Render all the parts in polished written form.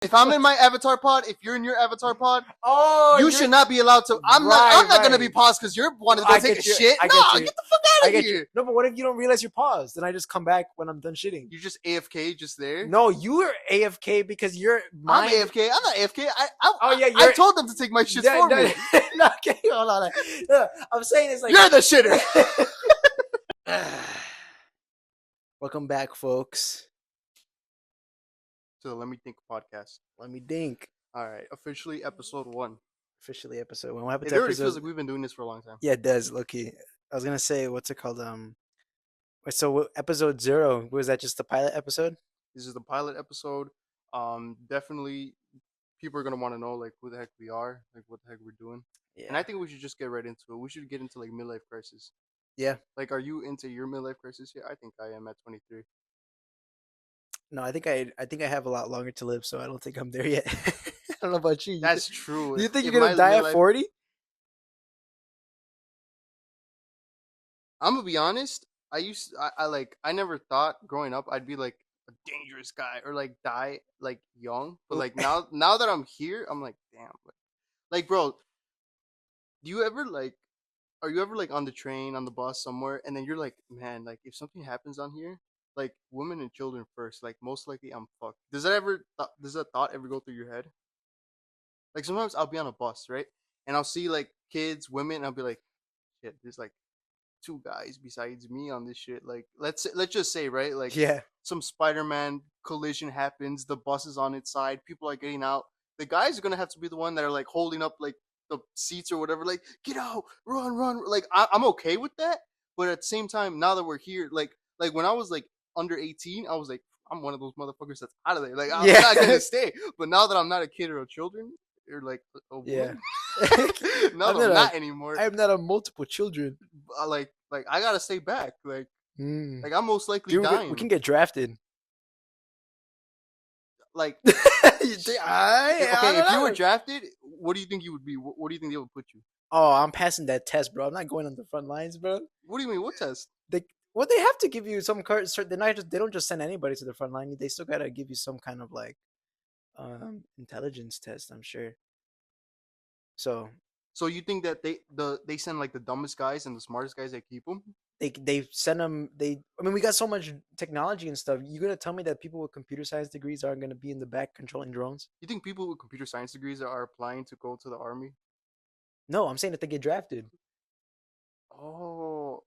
If I'm in my avatar pod, if you're in your avatar pod, Oh, you should not be allowed to. I'm not gonna be paused because you're wanting to go take a shit. No, get the fuck out of here. No, but what if you don't realize you're paused? Then I just come back when I'm done shitting. You just AFK just there. No, you are AFK because you're. I'm AFK. I'm not AFK. I told them to take my shit for me. No, okay, hold on. I'm saying it's like you're the shitter. Welcome back, folks, to the Lemme Dink podcast. Lemme Dink. All right, officially episode 1. Officially episode 1. What happened to episode? It already feels like we've been doing this for a long time. Yeah, it does. Low-key. I was gonna say, what's it called? So episode 0 was that just the pilot episode? This is the pilot episode. Definitely, people are gonna want to know like who the heck we are, like what the heck we're doing. Yeah. And I think we should just get right into it. We should get into like midlife crisis. Yeah. Like, are you into your midlife crisis yet? I think I am at 23. No, I think I have a lot longer to live, so I don't think I'm there yet. I don't know about you. That's true. Do you think you're gonna die at 40? I'm gonna be honest. I never thought growing up I'd be like a dangerous guy or like die like young. But like now that I'm here, I'm like, damn. Like, bro, are you ever like on the train, on the bus somewhere, and then you're like, man, like if something happens on here, like women and children first, like most likely I'm fucked. Does that thought ever go through your head? Like sometimes I'll be on a bus, right, and I'll see like kids, women, and I'll be like, shit, there's like 2 guys besides me on this shit. Like let's just say, right, like some Spider-Man collision happens, the bus is on its side, people are getting out. The guys are gonna have to be the one that are like holding up like the seats or whatever, like get out, run. Like I'm okay with that, but at the same time, now that we're here, like when I was like under 18, I was like, I'm one of those motherfuckers that's out of there. Like I'm not gonna stay. But now that I'm not a kid or a children or like a woman, no, I'm not anymore. I'm not a multiple children. Like I gotta stay back. Like I'm most likely dying. We can get drafted. Like, if you were drafted, what do you think you would be? What do you think they would put you? Oh, I'm passing that test, bro. I'm not going on the front lines, bro. What do you mean? What test? They have to give you some cards. They don't just send anybody to the front line. They still gotta give you some kind of like intelligence test, I'm sure. So you think that they send like the dumbest guys and the smartest guys that keep them? They send them. I mean, we got so much technology and stuff. You gonna tell me that people with computer science degrees aren't gonna be in the back controlling drones? You think people with computer science degrees are applying to go to the army? No, I'm saying that they get drafted. Oh,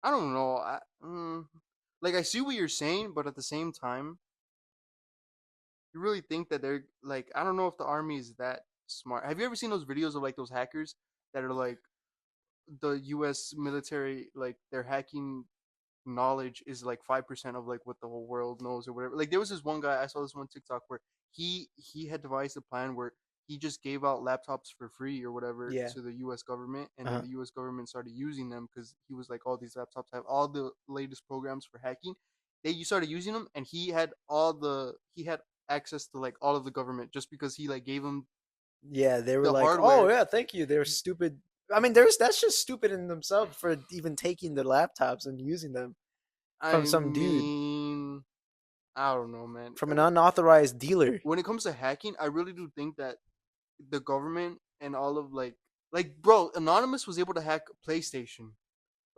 I don't know. Like I see what you're saying, but at the same time, you really think that they're like, I don't know if the army is that smart. Have you ever seen those videos of like those hackers that are like the U.S. military, like their hacking knowledge is like 5% of like what the whole world knows or whatever? Like there was this one guy, I saw this one TikTok where he had devised a plan where he just gave out laptops for free or whatever to the U.S. government, and then the U.S. government started using them because he was like, all these laptops have all the latest programs for hacking. You started using them, and he had access to like all of the government just because he like gave them. Yeah, they were like, hardware. Oh yeah, thank you. They're stupid. I mean, that's just stupid in themselves for even taking the laptops and using them from some dude. I don't know, man. From an unauthorized dealer. When it comes to hacking, I really do think that the government and all of like bro, Anonymous was able to hack PlayStation.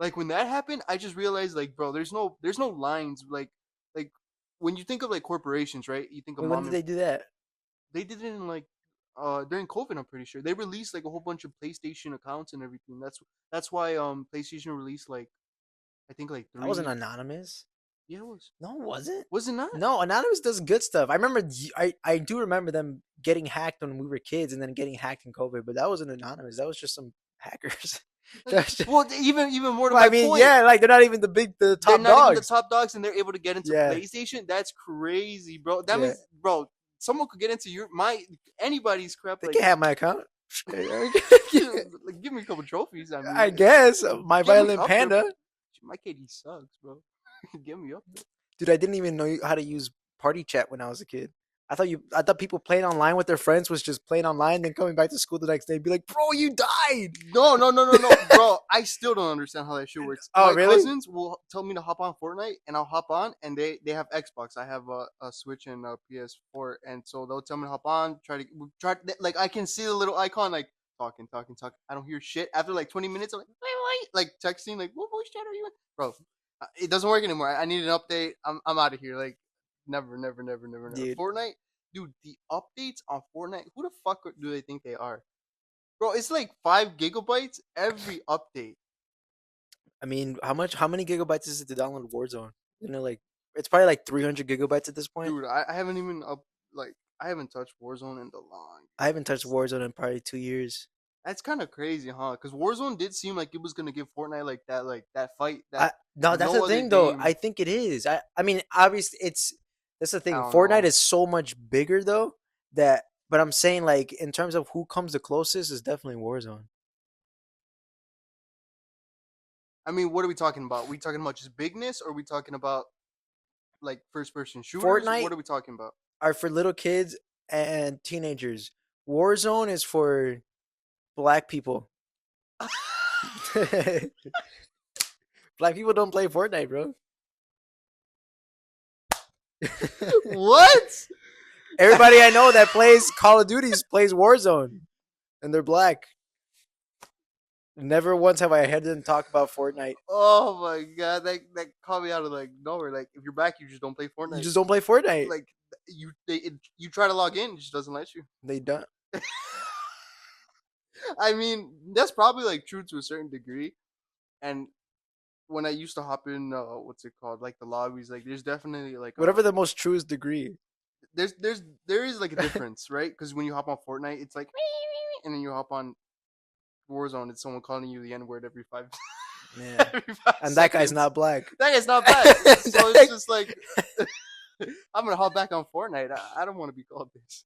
Like when that happened, I just realized like, bro, there's no lines. Like when you think of like corporations, right? You think of when did they do that? They did it in like during COVID, I'm pretty sure. They released like a whole bunch of PlayStation accounts and everything. That's why PlayStation released like I think like 3. That wasn't Anonymous. Yeah, it was. No, it wasn't. Was it not? No, Anonymous does good stuff. I remember. I do remember them getting hacked when we were kids, and then getting hacked in COVID. But that wasn't Anonymous. That was just some hackers. Well, even more to my point. Yeah, like they're not even the top dogs. They're not even the top dogs, and they're able to get into PlayStation. That's crazy, bro. That means, bro, someone could get into anybody's crap. They can have my account. Like, give me a couple trophies. I mean, I guess my Violent Panda. My KD sucks, bro. Get me up there. Dude, I didn't even know how to use Party Chat when I was a kid. I thought people playing online with their friends was just playing online, then coming back to school the next day and be like, bro, you died. No, no, no, no, no, bro. I still don't understand how that shit works. Oh, My really? cousins will tell me to hop on Fortnite, and I'll hop on, and they have Xbox. I have a Switch and a PS4, and so they'll tell me to hop on. Try like I can see the little icon like talking, talking, talking. I don't hear shit. After like 20 minutes, I'm like, wait, like texting, like what voice chat are you in, bro? It doesn't work anymore. I need an update. I'm out of here. Like never, never, never, never, never. Dude, Fortnite, dude. The updates on Fortnite. Who the fuck do they think they are? Bro, it's like 5 gigabytes every update. I mean, how many gigabytes is it to download Warzone? You know, like it's probably like 300 gigabytes at this point. Dude, I haven't even like I haven't touched Warzone in the I haven't touched longest. Warzone in probably 2 years. That's kind of crazy, huh? Because Warzone did seem like it was gonna give Fortnite like that fight that I No, that's the no other thing though. I game. think it is. I mean, obviously it's that's the I thing. don't Fortnite know. is so much bigger though that but I'm saying like in terms of who comes the closest is definitely Warzone. I mean, what are we talking about? We talking about just bigness, or are we talking about like first person shooters? Fortnite What are we talking about? are for little kids and teenagers. Warzone is for black people. Black people don't play Fortnite, bro. What? Everybody I know that plays Call of Duties plays Warzone, and they're black. Never once have I heard them talk about Fortnite. Oh my god, that caught me out of like nowhere. Like if you're back, you just don't play You Fortnite. just don't play Fortnite. Like you try to log in, it just doesn't let you. They don't. I mean, that's probably like true to a certain degree. And when I used to hop in, what's it called, like the lobbies, like there's definitely like Whatever the most truest degree. there is like a difference, right? Because when you hop on Fortnite, it's like, and then you hop on Warzone, it's someone calling you the N word every five Yeah. every five And that guy's seconds. not black. That guy's not black, so it's just like I'm gonna hop back on Fortnite. I don't want to be called this.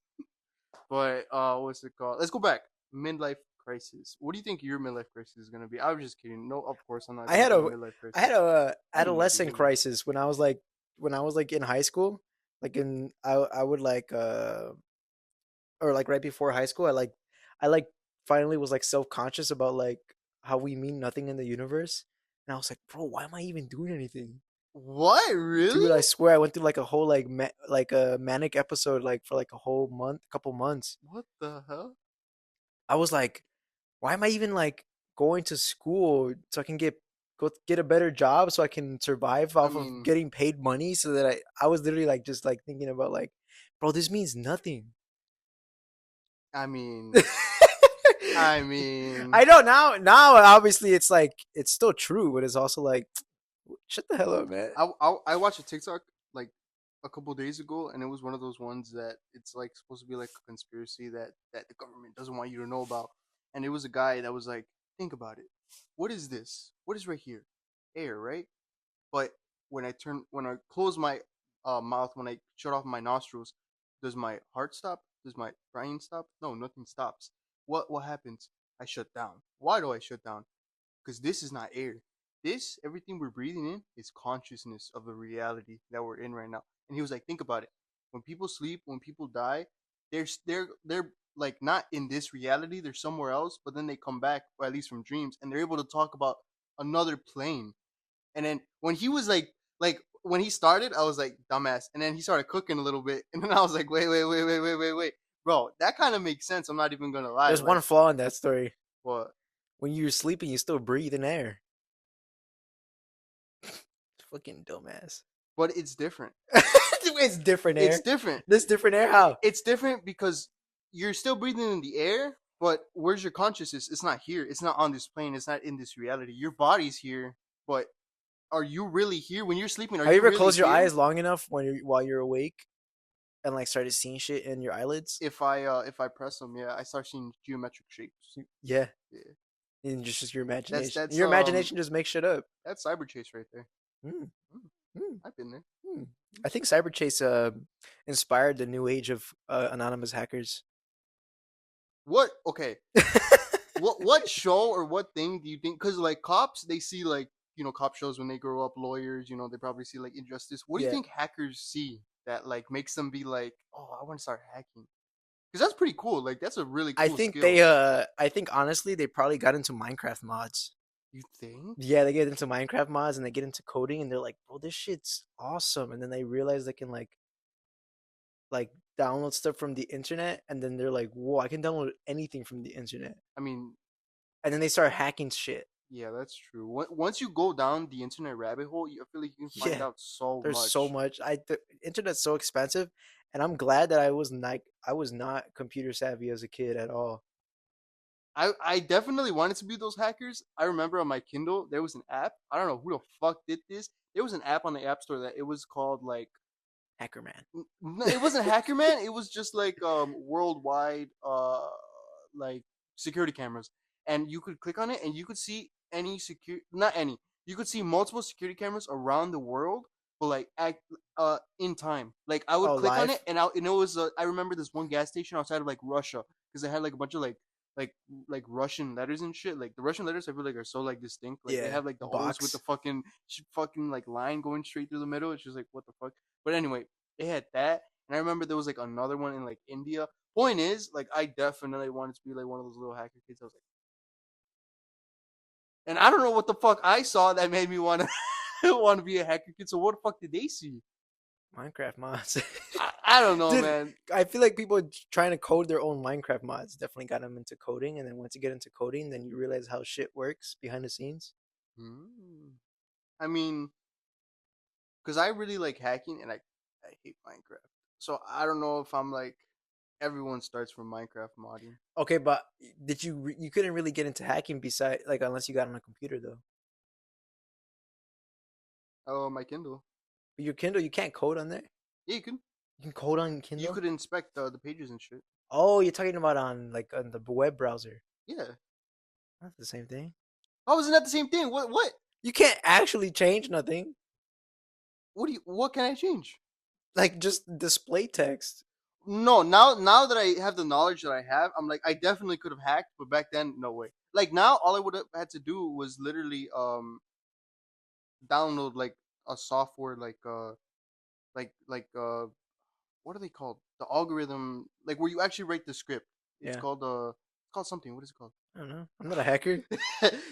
But what's it called? Let's go back. Midlife crisis. What do you think your midlife crisis is gonna be? I was just kidding. No, of course I'm not I gonna had do a a midlife I had crisis. a I knew you'd be adolescent hitting me. crisis when I was like in high school. Like in I would like or like right before high school, I like finally was like self-conscious about like how we mean nothing in the universe. And I was like, bro, why am I even doing anything? What? Really? Dude, I swear I went through like a whole like a manic episode like for like a whole month, couple months. What the hell? I was like, why am I even like going to school so I can get a better job so I can survive I off of mean, getting paid money so that I was literally like just like thinking about like, bro, this means nothing. I mean, I mean, I know now obviously it's like it's still true, but it's also like shut the hell up, man. I watched a TikTok like a couple days ago, and it was one of those ones that it's like supposed to be like a conspiracy that the government doesn't want you to know about. And it was a guy that was like, think about it. What is this? What is right here? Air, right? But when I close my mouth, when I shut off my nostrils, does my heart stop? Does my brain stop? No, nothing stops. What happens? I shut down. Why do I shut down? Because this is not air. This, everything we're breathing in, is consciousness of the reality that we're in right now. And he was like, think about it. When people sleep, when people die, they're like not in this reality. They're somewhere else, but then they come back, or at least from dreams, and they're able to talk about another plane. And then when he was like when he started, I was like, dumbass. And then he started cooking a little bit, and then I was like, wait, bro, that kind of makes sense. I'm not even gonna lie. There's one Like, flaw in that story. what? When you're sleeping, you still breathe in air. Fucking dumbass. But it's different. It's different It's air. different. This different air. How? It's different because you're still breathing in the air, but where's your consciousness? It's not here. It's not on this plane. It's not in this reality. Your body's here, but are you really here when you're sleeping? Are Have you you ever really closed your here? eyes long enough while you're awake and like started seeing shit in your eyelids? If I press them, yeah, I start seeing geometric shapes. Yeah, Yeah, and just your that's imagination. that's Your um imagination just makes shit up. that's cyber chase right there. Mm, Mm, mm, I've been there. mm. I think Cyberchase inspired the new age of anonymous hackers. What? Okay. What show or what thing do you think? Because like cops, they see like cop shows when they grow up, lawyers. They probably see like injustice. What do you Yeah, think hackers see? that like makes them be like, oh, I want to start hacking? Because that's pretty cool. Like that's a really I cool think skill. I think honestly they probably got into Minecraft mods. You think? Yeah, they get into Minecraft mods and they get into coding and they're like, bro, this shit's awesome. And then they realize they can like download stuff from the internet and then they're like, whoa, I can download anything from the internet. I mean, And then they start hacking shit. yeah, that's true. Once you go down the internet rabbit hole, I feel like you can find Yeah. out so There's so much. much. The internet's so expensive, and I'm glad that I was not computer savvy as a kid at all. I definitely wanted to be those hackers. I remember on my Kindle there was an app. I don't know who the fuck did this. There was an app on the App Store that it was called like Hacker man. it wasn't Hacker Man. It was just like worldwide like security cameras, and you could click on it and you could see any secure not any you could see multiple security cameras around the world, but like in time. Like I would Oh, click on live. it and it was I remember this one gas station outside of like Russia because they had like a bunch of like like Russian letters and shit. Like the Russian letters, I feel like are so like distinct. Like they Yeah, have like the O's with the box. fucking like line going straight through the middle. It's just like what the fuck. But anyway, they had that, and I remember there was like another one in like India. Point is, like I definitely wanted to be like one of those little hacker kids. I was like, and I don't know what the fuck I saw that made me want to want to be a hacker kid. So what the fuck did they see? Minecraft mods. I don't know, Dude, man. I feel like people trying to code their own Minecraft mods definitely got them into coding, and then once you get into coding, then you realize how shit works behind the scenes. Hmm. I mean, because I really like hacking, and I hate Minecraft. So I don't know if I'm like everyone starts from Minecraft modding. Okay, but you couldn't really get into hacking beside like unless you got on a computer though. Oh, my Kindle. But your Kindle, you can't code on there. Yeah, You can code on you Kindle. could inspect the pages and shit. Oh, you're talking about on like on the web browser. Yeah. That's the same thing. How isn't that the same thing? What? You can't actually change nothing. What can I change? Like just display text. No, now that I have the knowledge that I have, I'm like I definitely could have hacked, but back then, no way. Like now, all I would have had to do was literally download like a software like what are they called? The algorithm like where you actually write the script. Yeah. It's called something. What is it called? I don't know. I'm not a hacker.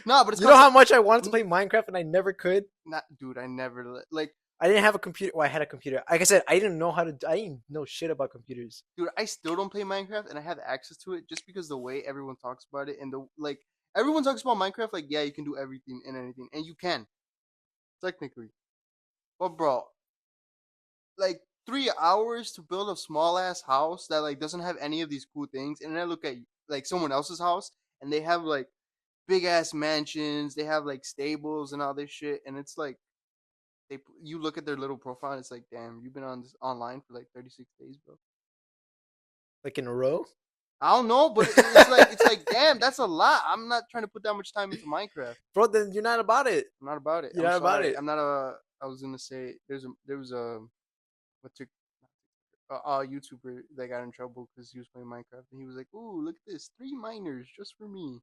No, but it's You know called how much I wanted to play Minecraft and I never could? not dude. I never like I didn't have a computer. Well, I had a computer. Like I said, I didn't know how to. I didn't know shit about computers. dude. I still don't play Minecraft, and I have access to it just because the way everyone talks about it and the like. Everyone talks about Minecraft like yeah, you can do everything and anything, and you can technically. But bro, like 3 hours to build a small ass house that like doesn't have any of these cool things, and then I look at like someone else's house and they have like big ass mansions, they have like stables and all this shit, and it's like you look at their little profile and it's like damn, you've been on this online for like 36 days, bro. Like in a row. I don't know, but it's like damn, that's a lot. I'm not trying to put that much time into Minecraft. Bro, then you're not about it. I'm not about it. You're I'm not about sorry. it. I'm not a. I was gonna say there was a what's it a YouTuber that got in trouble because he was playing Minecraft and he was like, "Ooh, look at this, 3 miners just for me."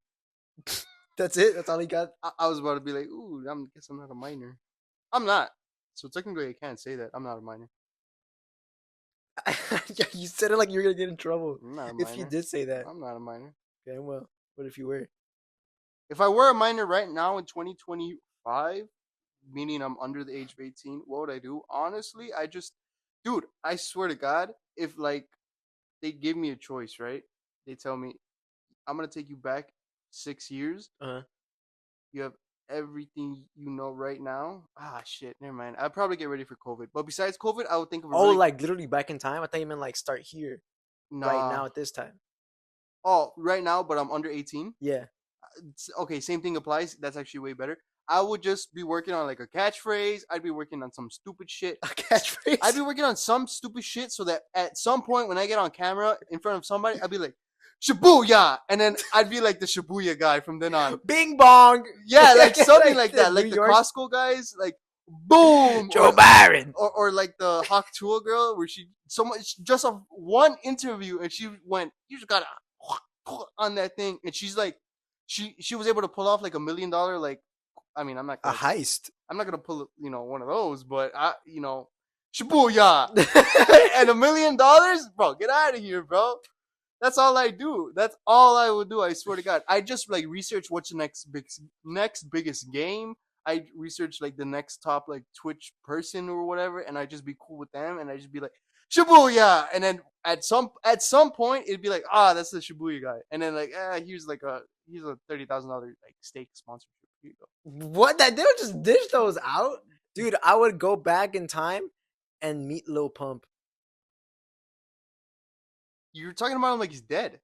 That's it. That's all he got. I was about to be like, "Ooh, guess I'm not a miner." I'm not. So technically, I can't say that I'm not a miner. Yeah, you said it like you were gonna get in trouble I'm not a if you miner. did say that. I'm not a miner. Okay, well, what if you were? If I were a miner right now in 2025, meaning I'm under the age of 18, what would I do? Honestly, dude, I swear to God, if like they give me a choice, right? They tell me I'm gonna take you back 6 years. Uh-huh. You have everything you know right now. Ah, shit. Never mind. I'd probably get ready for COVID. But besides COVID, I would think of a Oh, really like literally back in time. I thought you meant like start here, right nah. now at this time. Oh, right now, but I'm under 18. Yeah, Okay, same thing applies. That's actually way better. I would just be working on like a catchphrase. I'd be working on some stupid shit. a I'd catchphrase. be working on some stupid shit so that at some point when I get on camera in front of somebody, I'd be like, Shibuya! And then I'd be like the Shibuya guy from then on. Bing bong. Yeah, like something like the that. New Like the York Costco guys, like boom! Joe Byron. Or like the Hawk Tuah girl where she so much just a one interview and she went, you just gotta on that thing and she's like she was able to pull off like $1 million like I mean A heist. I'm not gonna pull one of those, but I Shibuya, and $1 million, bro. Get out of here, bro. That's all I do. That's all I will do. I swear to God. I just like research what's the next biggest game. I research like the next top like Twitch person or whatever, and I just be cool with them, and I just be like Shibuya, and then at some point it'd be like that's the Shibuya guy, and then like here's a $30,000 like steak sponsorship. Here you go. What? That they don't just dish those out, dude. I would go back in time and meet Lil Pump. You're talking about him like he's dead,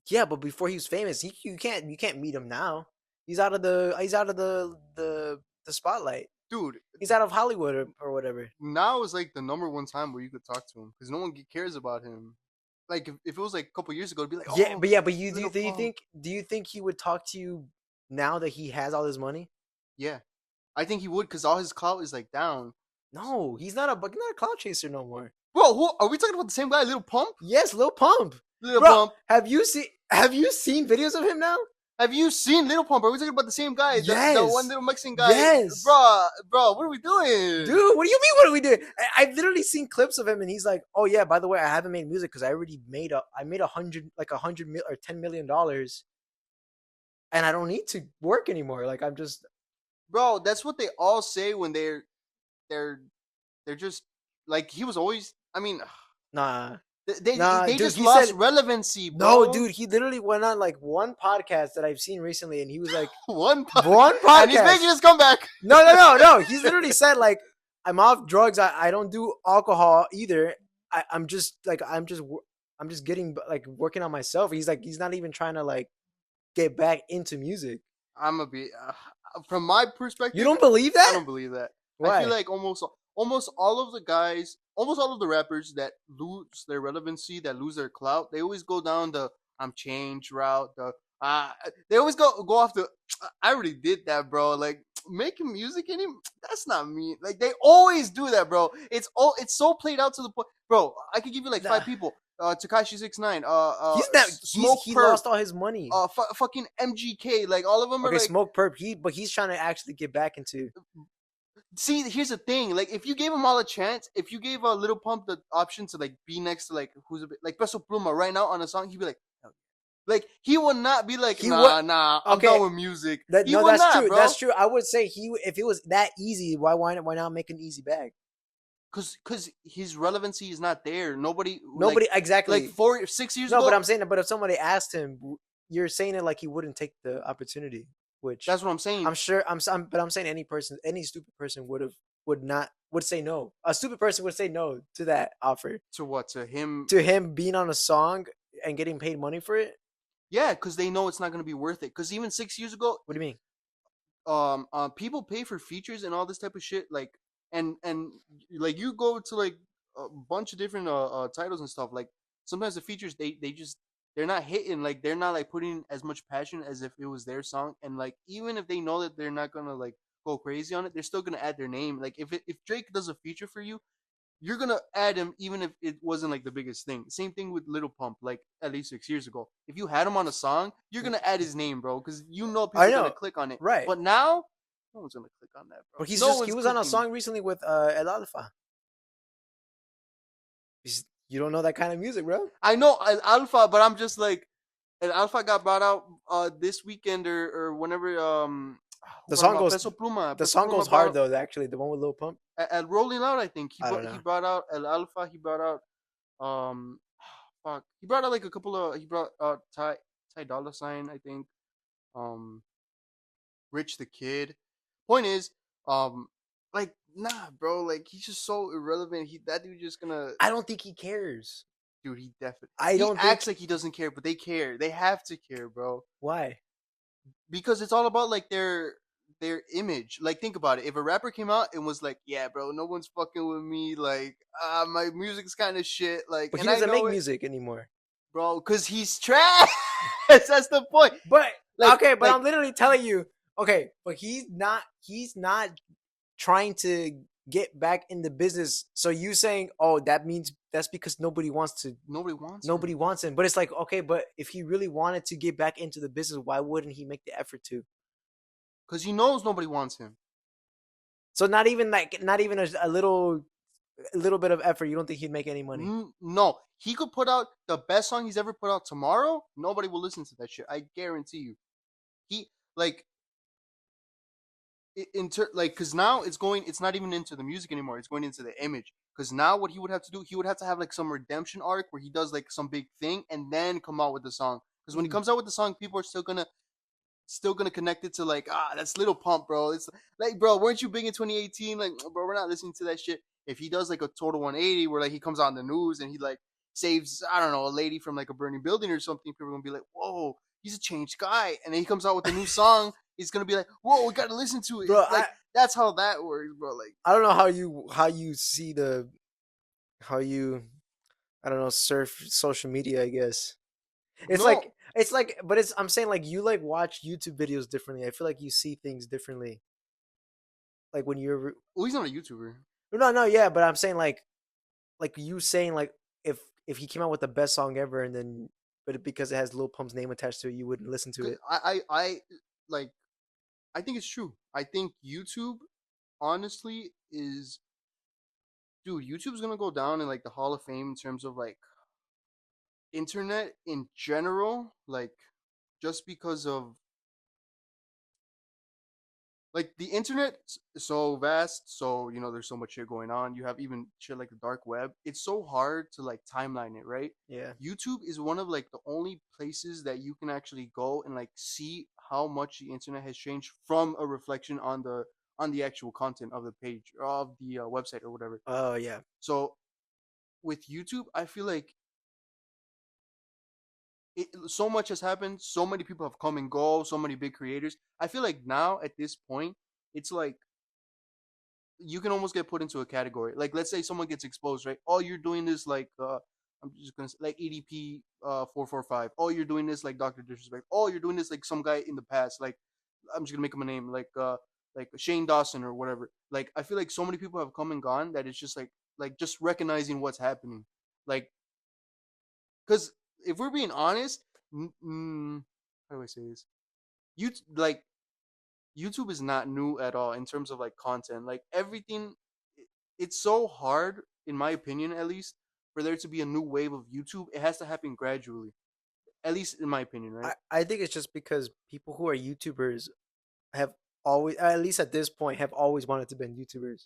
Yeah, but before he was famous, you can't meet him now. He's out of the spotlight. dude. He's out of Hollywood or whatever. Now is like the number one time where you could talk to him because no one cares about him. Like if it was like a couple years ago, it'd be like, Yeah, but you do little you, do you Pump. think do you think he would talk to you now that he has all this money? Yeah, I think he would because all his clout is like down. No, he's not a cloud chaser no more. Bro, who are we talking about? The same guy, Little Pump? Yes, Lil Pump. Little Bro, Pump. have you seen videos of him now? Have you seen Little Pump? Are we talking about the same guy? The one Yes. little Mexican guy? Yes. Bro, what are we doing? Dude, what do you mean? What are we doing? I've literally seen clips of him, and he's like, "Oh yeah, by the way, I haven't made music because I made or $10 million, and I don't need to work anymore. Like I'm just Bro, that's what they all say when they're they're just like he was always. I mean, nah, they nah, they dude. just He lost said relevancy, no, bro. dude. He literally went on like one podcast that I've seen recently, and he was like, One one and he's podcast. making his comeback. No. He's literally said like, I'm off drugs. I don't do alcohol either. I'm just getting like working on myself. He's like, he's not even trying to like get back into music. I'm gonna be from my You perspective. don't believe I that? don't believe that. I feel Why? like almost all of the guys, almost all of the rappers that lose their relevancy, that lose their clout, they always go down the I'm changed route. They always go off the I already did that, bro. Like making music anymore, that's not me. Like they always do that, bro. It's so played out to the point, bro. I could give you like Nah, five people. Takashi 69, he's not. Smoke He Perp, lost all his money. fucking MGK. Like all of them are Okay, like Smoke Perp. But he's trying to actually get back into. see, here's the thing. Like, if you gave him all a chance, if you gave a Little Pump the option to like be next to like who's a bit like Peso Pluma right now on a song, he'd be like he would not be like, He would. nah, I'm Okay, done with music. that He no, would that's not, true. bro. That's true. I would say if it was that easy, why not make an easy bag? Cause his relevancy is not there. Nobody Nobody like exactly. 4 6 years No, ago. but I'm saying that. But if somebody asked him, you're saying it like he wouldn't take the opportunity, which That's what I'm saying. I'm sure. But I'm saying any stupid person would say no. A stupid person would say no to that offer, To what? To him? to him being on a song and getting paid money for it. Yeah, because they know it's not gonna be worth it. Because even 6 years ago, What do you mean? people pay for features and all this type of shit, like and like you go to like a bunch of different titles and stuff, like sometimes the features they just they're not hitting, like they're not like putting as much passion as if it was their song, and like even if they know that they're not gonna like go crazy on it, they're still gonna add their name. Like if Drake does a feature for you, you're gonna add him even if it wasn't like the biggest thing. Same thing with Little Pump, like at least 6 years ago. If you had him on a song, you're gonna add his name, bro, because you know people I are gonna know, click on it. right? But now, no one's gonna click on that, bro. But No he one's was on a clicking. song recently with El Alfa. You don't know that kind of music, bro. I know Alpha, but I'm just like, Alpha got brought out this weekend or whenever who The brought him song out? goes Peso Pluma. the Peso song Pluma goes brought hard though. Actually, the one with Lil Pump. at Rolling Loud. I think I don't he know. brought out El Alpha. He brought out fuck. He brought out like a couple of. He brought out Ty Dolla Sign. I think um Rich the Kid. Point is like nah, bro. Like he's just so irrelevant. That dude just gonna I don't think he cares. dude. He definitely I he don't think acts like he doesn't care, but they care. They have to care, bro. why. Because it's all about like their image. Like think about it. If a rapper came out and was like, "Yeah, bro, no one's fucking with me. Like, my music's kind of shit." Like, But he and I doesn't make know it, music anymore. bro, because he's trash. That's the point. But Like, okay, but like I'm literally telling you. Okay, but he's not trying to get back in the business. So you saying, "Oh, that means that's because nobody wants nobody him wants him." But it's like, okay, but if he really wanted to get back into the business, why wouldn't he make the effort to? because he knows nobody wants him. So not even a little a little bit of effort, you don't think he'd make any money? No, he could put out the best song he's ever put out tomorrow. Nobody will listen to that shit. I guarantee you. He like like because now it's going. It's not even into the music anymore. It's going into the image. Because now what he would have to do, he would have to have like some redemption arc where he does like some big thing and then come out with the song. Because when he Mm. comes out with the song, people are still gonna connect it to like that's Little Pump, bro. It's like, bro, weren't you big in 2018? Like, bro, we're not listening to that shit. If he does like a total 180 where like he comes on the news and he like saves, I don't know, a lady from like a burning building or something, people are gonna be like, whoa, he's a changed guy. And then he comes out with a new song, he's gonna be like, whoa, we gotta listen to it. Bro, Like that's how that works, bro. Like I don't know how you see how you I don't know surf social media. I guess no, it's like, but it's I'm saying like you like watch YouTube videos differently. I feel like you see things differently. Like when you're well, he's not a YouTuber. no, yeah, but I'm saying like you saying like if he came out with the best song ever and then but because it has Lil Pump's name attached to it, you wouldn't listen to Cause it. I like I think it's true. I think YouTube honestly is dude, YouTube's gonna go down in like the Hall of Fame in terms of like internet in general, like just because of like the internet so vast, so there's so much shit going on. You have even shit like the dark web. It's so hard to like timeline it, right? Yeah. YouTube is one of like the only places that you can actually go and like see how much the internet has changed from a reflection on the actual content of the page or of the website or whatever. Oh yeah. So with YouTube, I feel like so much has happened. So many people have come and go. So many big creators. I feel like now at this point, it's like you can almost get put into a category. Like let's say someone gets exposed, right? Oh, you're doing this like I'm just gonna say like EDP 445. Oh, you're doing this like Doctor Disrespect. Oh, you're doing this like some guy in the past. Like I'm just gonna make him a name like Shane Dawson or whatever. Like I feel like so many people have come and gone that it's just like just recognizing what's happening. Like because if we're being honest, how do I say this? You like YouTube is not new at all in terms of like content. Like everything, it's so hard, in my opinion, at least, for there to be a new wave of YouTube. It has to happen gradually, at least in my opinion, right? I think it's just because people who are YouTubers have always, at least at this point, have always wanted to be YouTubers.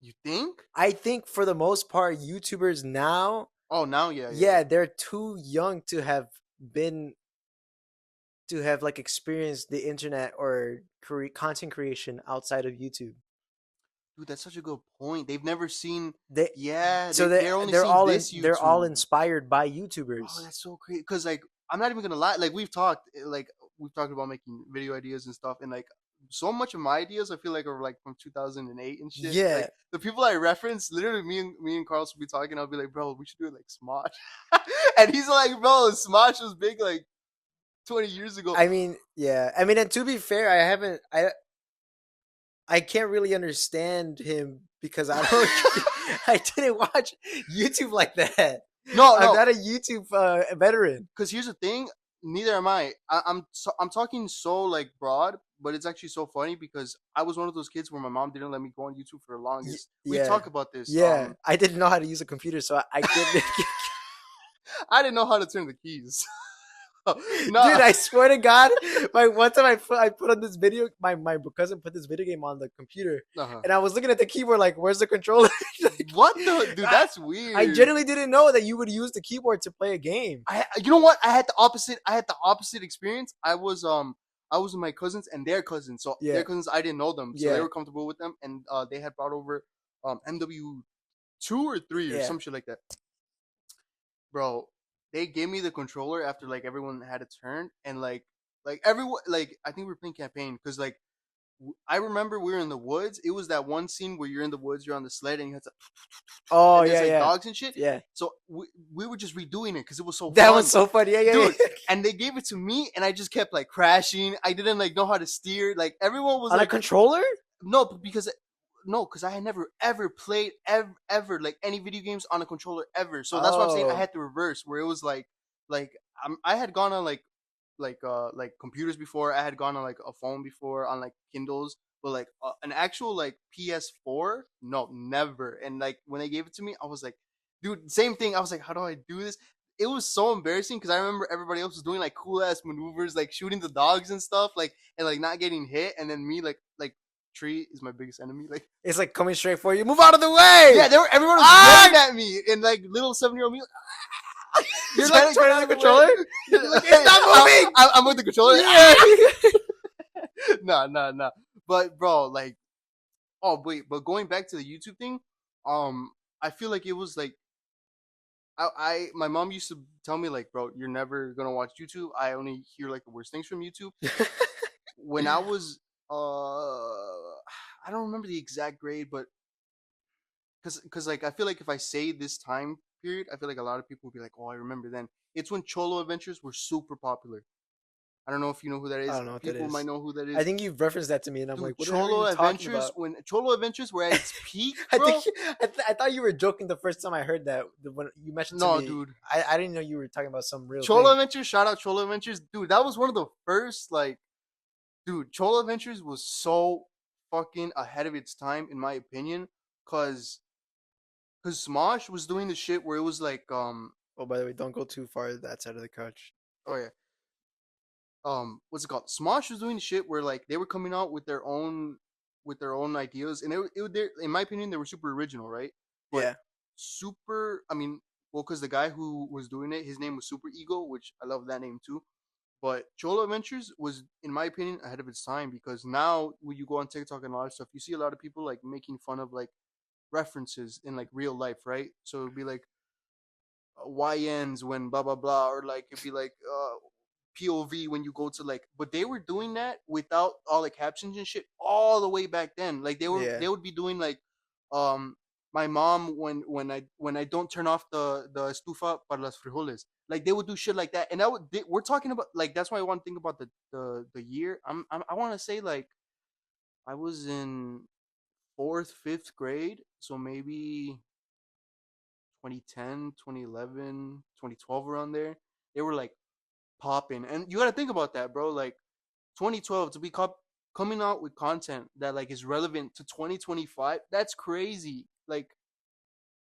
You think? I think for the most part, YouTubers now, Oh, now, yeah, yeah, yeah, yeah. they're too young to have been to have like experienced the internet or content creation outside of YouTube. Dude, that's such a good point. They've never seen. They Yeah, so they're only they're seeing all in this they're all YouTube. inspired by Oh, YouTubers. that's so crazy. Cause like I'm not even gonna lie. Like we've talked about making video ideas and stuff, and like so much of my ideas I feel like are like from 2008 and shit. Yeah, Like the people I reference, literally me and Carlos will be talking. I'll be like, bro, we should do it like Smosh, and he's like, bro, Smosh was big like 20 years ago. I mean, yeah, I mean, and to be fair, I can't really understand him because I don't I didn't watch YouTube like that. No, I'm no, not a YouTube veteran. because here's the thing. Neither am I. I'm talking so like broad, but it's actually so funny because I was one of those kids where my mom didn't let me go on YouTube for the longest. We've Yeah, talked about this. yeah. I didn't know how to use a computer, so I couldn't. I didn't know how to turn the keys. Dude, No, I swear to God, my one time I put on this video, my cousin put this video game on the computer, uh-huh. and I was looking at the keyboard like, "Where's the controller?" Like, What the dude? I, That's I weird. genuinely didn't know that you would use the keyboard to play a game. You know what? I had the opposite. I had the opposite experience. I was with my cousins and their cousins. So their Yeah, cousins, I didn't know them, so they yeah, were comfortable with them, and they had brought over MW2 or 3 or yeah. some shit like that. Bro, they gave me the controller after like everyone had a turn, and like everyone like I think we were playing campaign because like I remember we were in the woods. It was that one scene where you're in the woods, you're on the sled, and you had to, Oh and there's yeah, like yeah, dogs and shit. yeah. So we were just redoing it because it was so That was fun, so funny. Yeah, yeah, dude. yeah. And they gave it to me, and I just kept like crashing. I didn't like know how to steer. Like everyone was On a like, controller? no, because no, because I had never ever played ever like any video games on a controller ever. So that's what I'm saying. I Oh, had the reverse where it was like I had gone on like computers before. I had gone on like a phone before on like Kindles, but like an actual like PS4, no, never. And like when they gave it to me, I was like, dude, same thing. I was like, how do I do this? It was so embarrassing because I remember everybody else was doing like cool ass maneuvers, like shooting the dogs and stuff, like and like not getting hit, and then me like tree is my biggest enemy. Like It's like coming straight for you. Move out of the way! yeah, they were everyone was yelling Ah! at me, and like little 7-year-old me You're trying like to get turning out the of the way. controller. You're like, it's not moving. I'm with the controller. Yeah. Nah, nah, nah. But bro, like, oh wait, but going back to the YouTube thing, um, I feel like it was like my mom used to tell me like, bro, you're never gonna watch YouTube. I only hear like the worst things from YouTube. When I was I don't remember the exact grade, but because like I feel like if I say this time period, I feel like a lot of people will be like, oh, I remember then. It's when Cholo Adventures were super popular. I don't know if you know who that I is. don't know what that People might is. know who that I is. think you've referenced that to me, and I'm Dude, like, what the hell are Cholo you talking Adventures, about? when Cholo Adventures were at its peak, I think bro. I thought you were joking the first time I heard that when you mentioned to No, me. dude. I didn't know you were talking about some real Cholo thing. Adventures, shout out Cholo Adventures. Dude, that was one of the first, like, dude, Cholo Adventures was so fucking ahead of its time, in my opinion. Cause Smosh was doing the shit where it was like, Oh, by the way, don't go too far that side of the couch. oh yeah, what's it called? Smosh was doing shit where like they were coming out with their own ideas, and in my opinion, they were super original, right? But Yeah, super, I mean, well, because the guy who was doing it, his name was Super Ego, which I love that name too. But Cholo Adventures was, in my opinion, ahead of its time because now when you go on TikTok and a lot of stuff, you see a lot of people like making fun of like references in like real life, right? So it'd be like YNs when blah blah blah, or like it'd be like POV when you go to like, but they were doing that without all the captions and shit all the way back then. Like yeah, they would be doing like, um, my mom when I don't turn off the estufa para las frijoles. Like they would do shit like that, and we're talking about like that's why I want to think about the year. I want to say like I was in fourth fifth grade, so maybe 2010, 2011, 2012, around there. They were like popping. And you got to think about that, bro. Like 2012 to be coming out with content that like is relevant to 2025. That's crazy. Like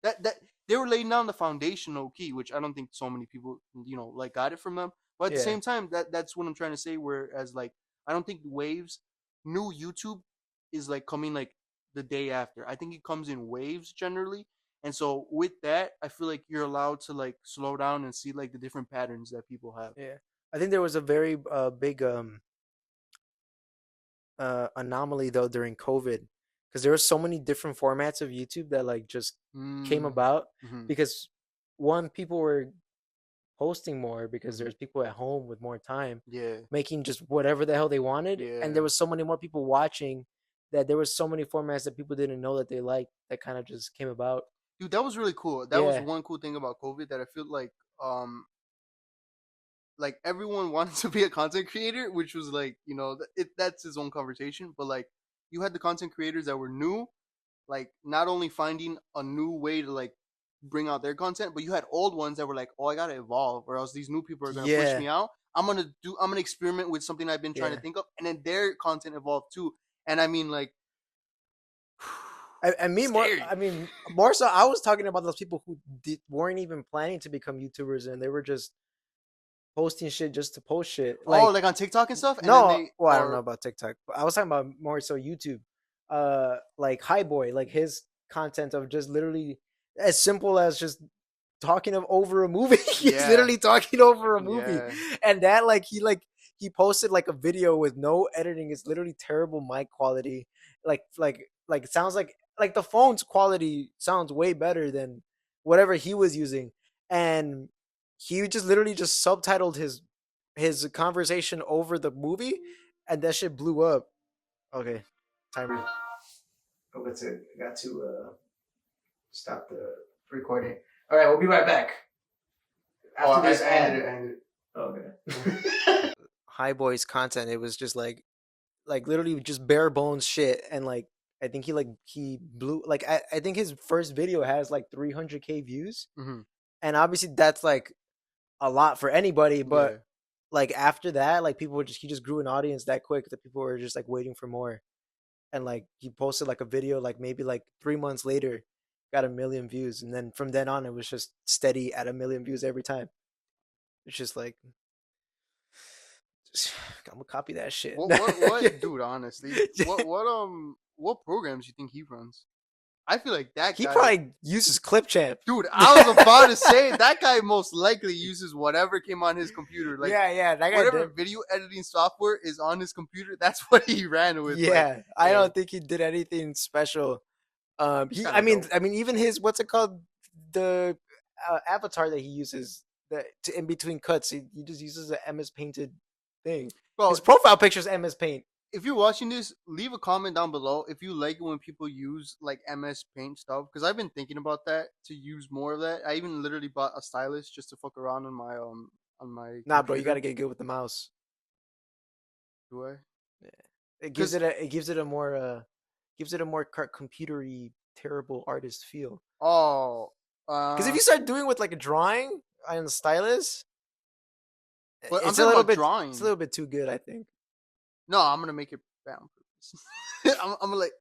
that they were laying down the foundation low key, which I don't think so many people, like got it from them. But at the yeah, same time, that's what I'm trying to say. Whereas like I don't think waves, new YouTube is like coming like the day after. I think it comes in waves generally. And so with that, I feel like you're allowed to like slow down and see like the different patterns that people have. yeah. I think there was a very big anomaly though during COVID because there were so many different formats of YouTube that like just came Mm, about hmm. because one, people were posting more because Hmm. there's people at home with more time Yeah, making just whatever the hell they wanted, and there yeah, was so many more people watching that there was so many formats that people didn't know that they liked that kind of just came about. dude, that was really cool. That was Yeah, one cool thing about COVID that I feel um like everyone wanted to be a content creator, which was like that's his own conversation. But like you had the content creators that were new, like not only finding a new way to like bring out their content, but you had old ones that were like, oh, I gotta evolve, or else these new people are gonna push yeah, me out. I'm gonna experiment with something I've been trying to yeah. think of, and then their content evolved too. And I mean, like, I mean more. scary. I mean more so. I was talking about those people who weren't even planning to become YouTubers and they were just posting shit just to post shit. Oh, Like like on TikTok and stuff, and then no, they well, I don't know or about TikTok, but I was talking about more so YouTube. Like High Boy, like his content of just literally as simple as just talking of over a movie. He's yeah, literally talking over a movie, yeah, and that he posted like a video with no editing. It's literally terrible mic quality. Like it sounds like the phone's quality sounds way better than whatever he was using, and he just literally just subtitled his conversation over the movie, and that shit blew up. Okay, timer. Oh, that's it. I got to stop the recording. All right, we'll be right back oh, after this I ended ad. it. I ended it. Okay. High Boy's content, it was just like literally just bare bones shit, and like I think he blew like I think his first video has like 300K views, Hmm. and obviously that's like a lot for anybody, but Yeah. like after that, like he just grew an audience that quick that people were just like waiting for more. and like he posted like a video like maybe like 3 months later, got 1 million views, and then from then on it was just steady at 1 million views every time. It's just like I'm gonna copy that shit. dude? Honestly, what programs you think he runs? I feel like that He guy, probably uses Clipchamp. dude. I was about to say that guy most likely uses whatever came on his computer, like Yeah, that guy whatever did. video editing software is on his computer. That's what he ran with. Like, Yeah, I yeah, don't think he did anything special. he's He, kind of dope. I mean, even his what's it called, the avatar that he uses that in between cuts, he just uses a MS Painted thing. His Bro, profile picture is MS Paint. if you're watching this, leave a comment down below if you like it when people use like MS Paint stuff. Because I've been thinking about that to use more of that. I even literally bought a stylus just to fuck around on my Nah, bro, you computer. gotta get good with the mouse. Do I? Yeah. It gives Because it a gives it a more computery terrible artist feel. oh, Because if uh, you start doing with like a drawing on the stylus, but I'm talking about it's a drawing. little bit too good, I think. No, I'm gonna make it bad on purpose. I'm gonna like.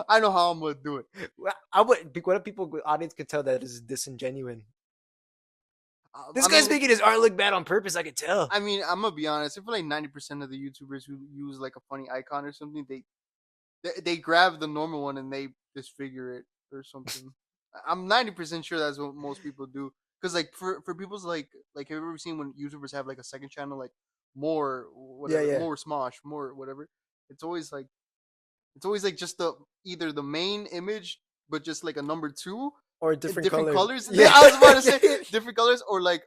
I know how I'm gonna do it. Well, I would. What if people audience could tell that is disingenuine? This I guy's mean, making his art look bad on purpose. I could tell. I'm gonna be honest. I feel like 90% of the YouTubers who use like a funny icon or something, they grab the normal one and they disfigure it or something. I'm 90% sure that's what most people do. Cause like for people's like have you ever seen when YouTubers have like a second channel like more Yeah, whatever yeah. more Smosh more whatever. It's always like it's always like just the either the main image but just like a number two Or in different different color. colors. Yeah. I was about to say different colors or like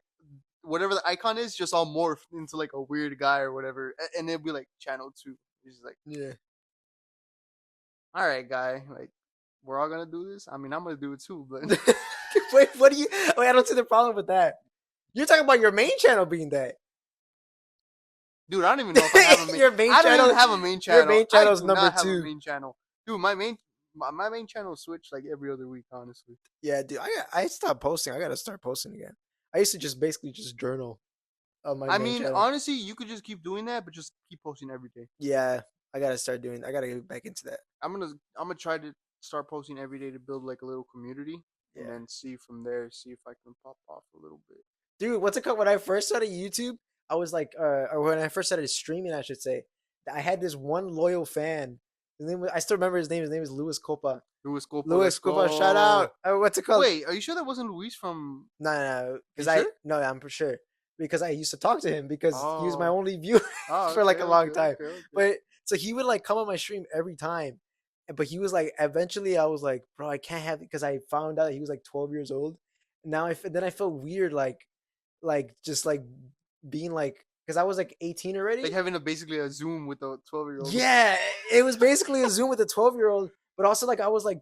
whatever the icon is just all morphed into like a weird guy or whatever, and it'll be like channel two. It's just like Yeah. all right, guy, like we're all gonna do this. I mean, I'm gonna do it too, but Wait, what do you? Wait, I don't see the problem with that. You're talking about your main channel being that. dude, I don't even know if I have a main. Your main I don't channel. even have a main Your channel. main I channel is do number not have a two. main channel, dude. My main channel switch like every other week, honestly. Yeah, dude. I stopped posting. I gotta start posting again. I used to just basically just journal on my I main mean, channel. honestly, you could just keep doing that, but just keep posting every day. Yeah, I gotta start doing. I gotta get back into that. I'm gonna try to start posting every day to build like a little community, and Yeah, then see from there, see if I can pop off a little bit. dude. What's it called? When I first started YouTube, I was like, or when I first started streaming, I should say, I had this one loyal fan. His name was, I still remember his name. His name is Louis Copa. Luis Copa, Louis let's Copa, shout out. go. What's it called? Wait, are you sure that wasn't Luis from? No, You because sure? I'm for sure because I used to talk to him because he was my Oh, only viewer oh, for like okay, a okay, long time. okay, okay. But so he would like come on my stream every time, but he was like eventually I was like, bro, I can't have it because I found out he was like 12 years old. Now then I felt weird like just like being like because I was like 18 Like already. having a basically a Zoom with a 12-year-old. Yeah, it was basically a Zoom with a 12-year-old, but also like I was like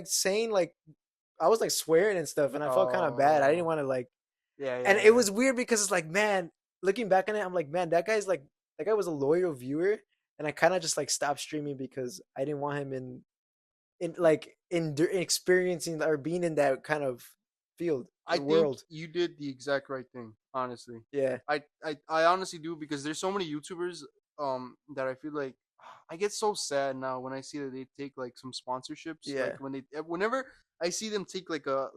saying like I was like swearing and stuff, and I felt kind of bad. I didn't Oh, want to like, yeah, and yeah, it yeah. was weird because it's like, man, looking back on it, I'm like, man, that guy was a loyal viewer, and I kind of just like stopped streaming because I didn't want him in experiencing or being in that kind of field I or think world. you did the exact right thing, honestly. Yeah, I honestly do because there's so many YouTubers that I feel like I get so sad now when I see that they take like some sponsorships. Like yeah. when they whenever I see them take like a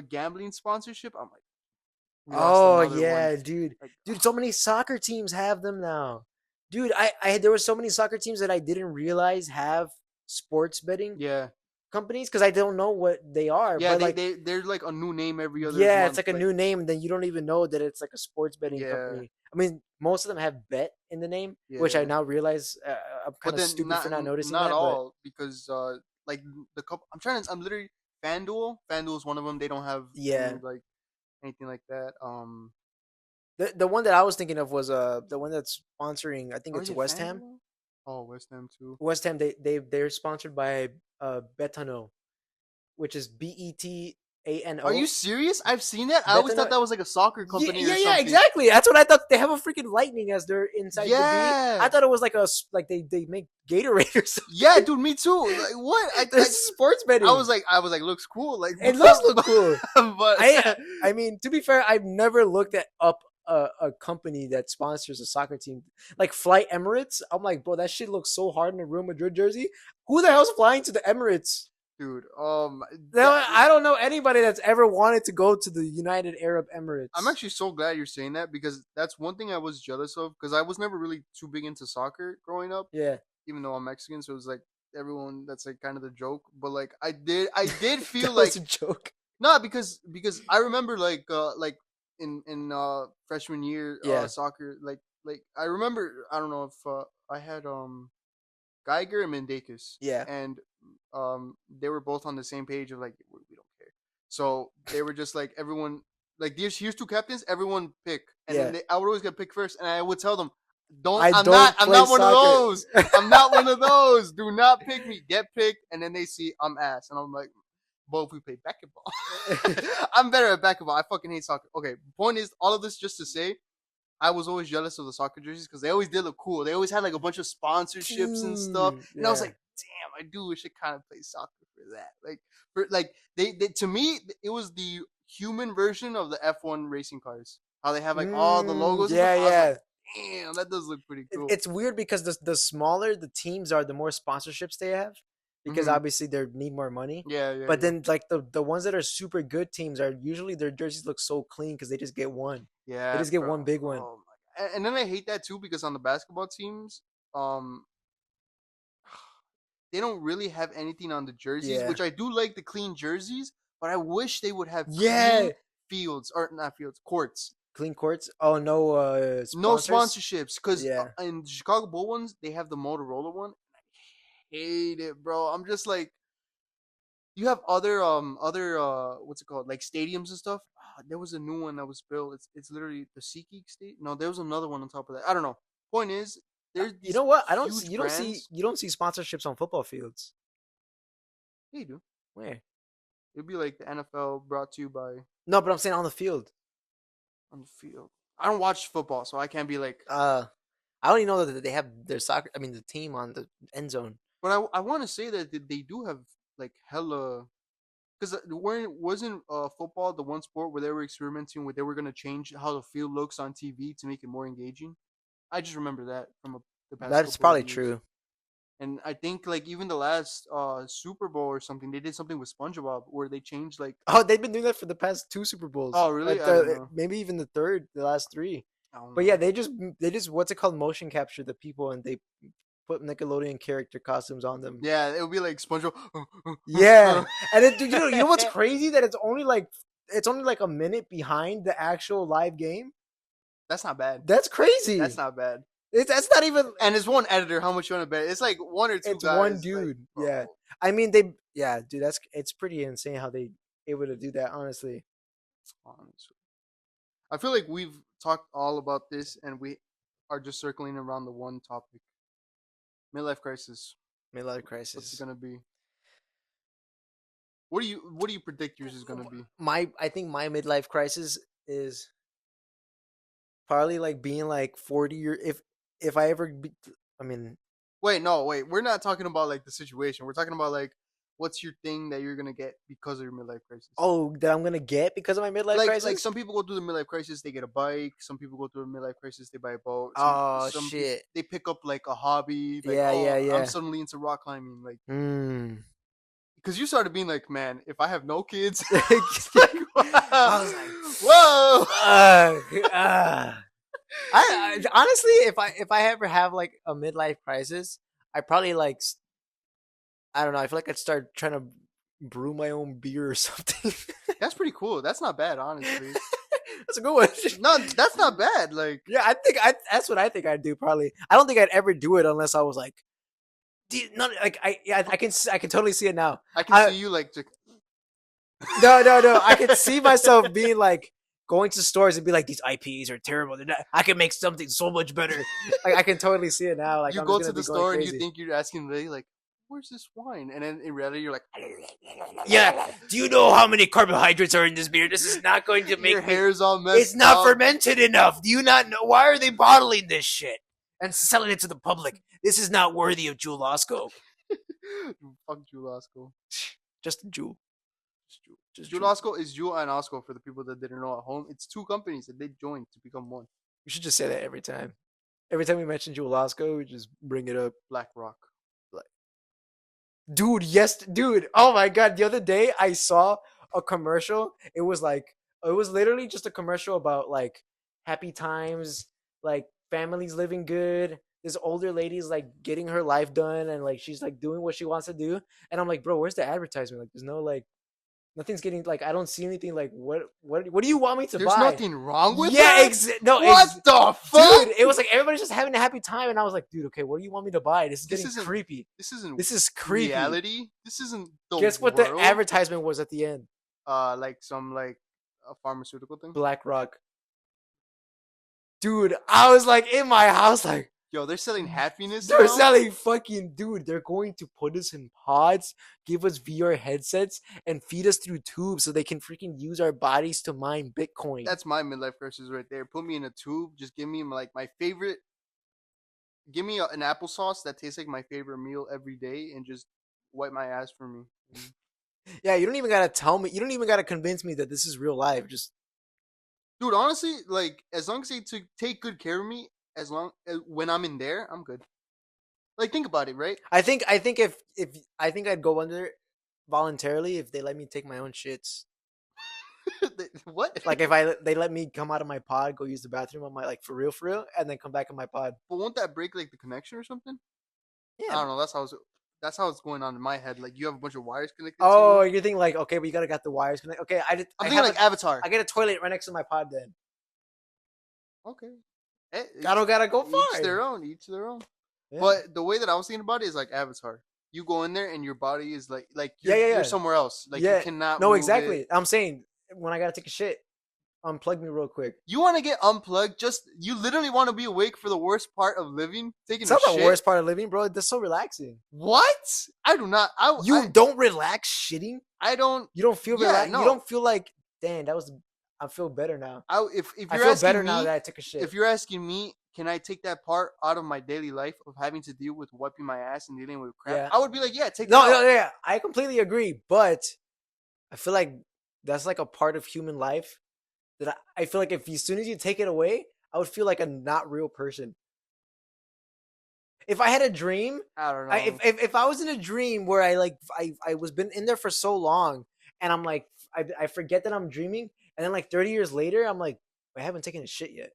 gambling sponsorship, I'm like, we lost Oh another one. yeah, dude. Like Dude, so many soccer teams have them now. Dude, I there were so many soccer teams that I didn't realize have sports betting yeah. companies because I don't know what they are. Yeah, But like, they're like a new name every other yeah, it's month. like a Like new name, and then you don't even know that it's like a sports betting yeah, company. I mean, most of them have bet in the name, which I yeah. now realize I'm kind But of then stupid for not noticing not that. But all because like the couple I'm literally FanDuel is one of them. They don't have any yeah, like anything like that. the one that I was thinking of was the one that's sponsoring. I think Or is it's it West Ham. FanDuel? Oh, West Ham too. West Ham they're sponsored by Betano, which is Are you Betano. serious? I've seen that. I always thought Betano. that was like a soccer Yeah, company or yeah, something. exactly. That's what I thought. They have a freaking lightning as their inside the B. I Yeah, thought it was like like they make Gatorade or yeah, something. dude, me too. Like what? There's sports betting. I was like, looks cool. Like, It does look but, cool. but I mean, to be fair, I've never looked at up a company that sponsors a soccer team, like Flight Emirates. I'm like, bro, that shit looks so hard in a Real Madrid jersey. Who the hell's flying to the Emirates? dude. That No, I don't know anybody that's ever wanted to go to the United Arab I'm Emirates. actually so glad you're saying that because that's one thing I was jealous of because I was never really too big into soccer growing up, Yeah, even though I'm Mexican, so it was like everyone that's like kind of the joke. But like I did feel that was like a joke. not because I remember like in freshman year Yeah, soccer like I remember I don't know if I had Geiger and Mendakis, yeah. and they were both on the same page of like we don't care. So they were just like everyone like here's two captains, everyone pick, and then Yeah. I would always get picked first, and I would tell them, don't I don't I'm play not one of soccer. those. I'm not one of those. Do not pick me. Get picked, and then they see I'm ass, and I'm like, well, if we play basketball, I'm better at basketball. I fucking hate soccer. Okay, point is, all of this just to say I was always jealous of the soccer jerseys because they always did look cool. They always had like a bunch of sponsorships and stuff, and I was Yeah. like, damn, I do wish I kind of play soccer for that. Like, for like they to me, it was the human version of the F1 racing cars. How they have like all the logos and stuff. Yeah, I was like, yeah. damn, that does look pretty cool. It's weird because the smaller the teams are, the more sponsorships they have, because Hmm. obviously they need more money. Yeah, yeah, But yeah, then like the ones that are super good teams are usually their jerseys look so clean because they just get one. They yeah, just get bro. one big one. Oh my. And then I hate that too because on the basketball teams, um, they don't really have anything on the jerseys, Yeah. which I do like the clean jerseys, but I wish they would have Yeah. clean fields or not fields, courts. Clean courts. Oh no No sponsors. sponsorships because Yeah. in the Chicago Bull ones they have the Motorola one. Hate it, bro. I'm just like you have other what's it called like stadiums and stuff. There was a new one that was built. It's literally the SeaGeek State. No, there was another one on top of that. I don't know. Point is, there's You these know what? I don't see huge brands. you don't see sponsorships on football fields. They do. Where? It'd be like the NFL brought to you by No, but I'm saying on the field. on the field. I don't watch football, so I can't be like. Uh I only know that they have their soccer. I mean, the team on the end zone. But I want to say that they do have like hella because wasn't football the one sport where they were experimenting where they were gonna change how the field looks on TV to make it more engaging. I just remember that from the past That's couple of probably years. true. And I think like even the last Super Bowl or something, they did something with SpongeBob where they changed like. Oh, they've been doing that for the past two Super Bowls. Oh really? I don't know. Maybe even the third, the last three. I don't But yeah, know. they just what's it called, motion capture the people, and they put Nickelodeon character costumes on them. Yeah, it would be like SpongeBob. Yeah, and then you know what's crazy, that it's only like a minute behind the actual live game. That's not bad. That's That's crazy. not bad. That's not even. And it's one editor. How much you want to bet? It's like one or two It's one guys. Like, dude. bro, Yeah, yeah, dude. It's pretty insane how they able to do that. Honestly, honestly. I feel like we've talked all about this, and we are just circling around the one topic: midlife crisis. midlife What's it crisis. gonna be? What do you predict yours is gonna be? I think my midlife crisis is probably like being like 40, or if I ever be, I mean, Wait, no, wait. We're not talking about like the situation. We're talking about like what's your thing that you're gonna get because of your midlife crisis. oh, that I'm gonna get because of my midlife Like crisis. some people go through the midlife crisis, they get a bike. Some people go through a midlife crisis, they buy a boat. Oh Some people shit. they pick up like a hobby. Like Yeah, yeah, oh, I'm yeah. suddenly into rock climbing. Like Mm. because you started being like, man, if I have no kids, like, I was like, whoa. fuck. I honestly, if I ever have like a midlife crisis, I probably like I don't know. I feel like I'd start trying to brew my own beer or something. That's pretty cool. That's not bad, honestly. That's a good one. No, that's not bad. Like, Yeah, that's what I think I'd do. Probably. I don't think I'd ever do it unless I was like, not like yeah, I can totally see it now. I can I see you like, no. I can see myself being like going to stores and be like, these IPs are terrible. I can make something so much better. Like I can totally see it now. Like you I'm just go gonna to be the going store and you crazy. think you're asking the lady, like, where's this wine? And then in reality, you're like, Yeah. Do you know how many carbohydrates are in this beer? This is not going to make your me. hair's all messed It's not up. fermented enough. Do you not know? Why are they bottling this shit and selling it to the public? This is not worthy of Jewel Osco. Fuck Julasco. Just a jewel. Just Jewel Jewel. Osco is Jewel and Osco for the people that didn't know at home. It's two companies that they joined to become one. We should just say that every time. Every time we mention Jewel Osco, we just bring it up. Black Rock. Like, dude, yes, dude. Oh my god, the other day I saw a commercial. It was literally just a commercial about like happy times, like families living good. This older lady's like getting her life done and like she's like doing what she wants to do. And I'm like, bro, where's the advertisement? Like there's no like nothing's getting like I don't see anything like what do you want me to There's buy? nothing wrong with Yeah, that. What the fuck? dude, it was like everybody's just having a happy time, and I was like, dude, okay, what do you want me to buy? This is This getting isn't. creepy. This isn't This is creepy. reality. This isn't the Guess what the world. advertisement was at the end? Like some like a pharmaceutical thing. Black Rock. Dude, I was like in my house, like Yo, they're selling happiness they're now. selling fucking dude. They're going to put us in pods, give us VR headsets, and feed us through tubes so they can freaking use our bodies to mine Bitcoin. That's my midlife crisis right there. Put me in a tube. Just give me like my favorite. Give me an applesauce that tastes like my favorite meal every day, and just wipe my ass for me. Yeah, you don't even gotta tell me. You don't even gotta convince me that this is real life. Just Dude, honestly, like as long as they take good care of me, as long when I'm in there, I'm good. Like think about it, right? if I think I'd go under voluntarily if they let me take my own shits. What? Like if they let me come out of my pod, go use the bathroom on my like for real, and then come back in my pod. But won't that break like the connection or something? I Yeah. don't know. That's how it's going on in my head. Like you have a bunch of wires connected to Oh, you. you're thinking like okay, but you gotta got the wires connected. Okay, I'm thinking like Avatar. I get a toilet right next to my pod. Then Okay. I don't gotta go Each far. their own. Each their own. Yeah. But the way that I was thinking about it is like Avatar. You go in there and your body is like Yeah, yeah, you're yeah. somewhere else. Like you Yeah. cannot No, move it. exactly. I'm saying when I gotta take a shit, unplug me real quick. You want to get unplugged? Just you literally want to be awake for the worst part of living, taking It's a not the shit. worst part of living, bro. That's so relaxing. What? I do not. You don't relax shitting. I don't. You don't feel Yeah, relaxed. no. You don't feel like, damn, that was. I feel better now. If I you're feel asking better me, now that I took a shit. if you're asking me, can I take that part out of my daily life of having to deal with wiping my ass and dealing with crap? Yeah. I would be like, yeah, take No, that no, out. yeah, I completely agree. But I feel like that's like a part of human life that I feel like if as soon as you take it away, I would feel like a not real person. If I had a dream, I don't know. if I was in a dream where I was been in there for so long and I'm like I forget that I'm dreaming and then like 30 years later I'm like I haven't taken a shit yet.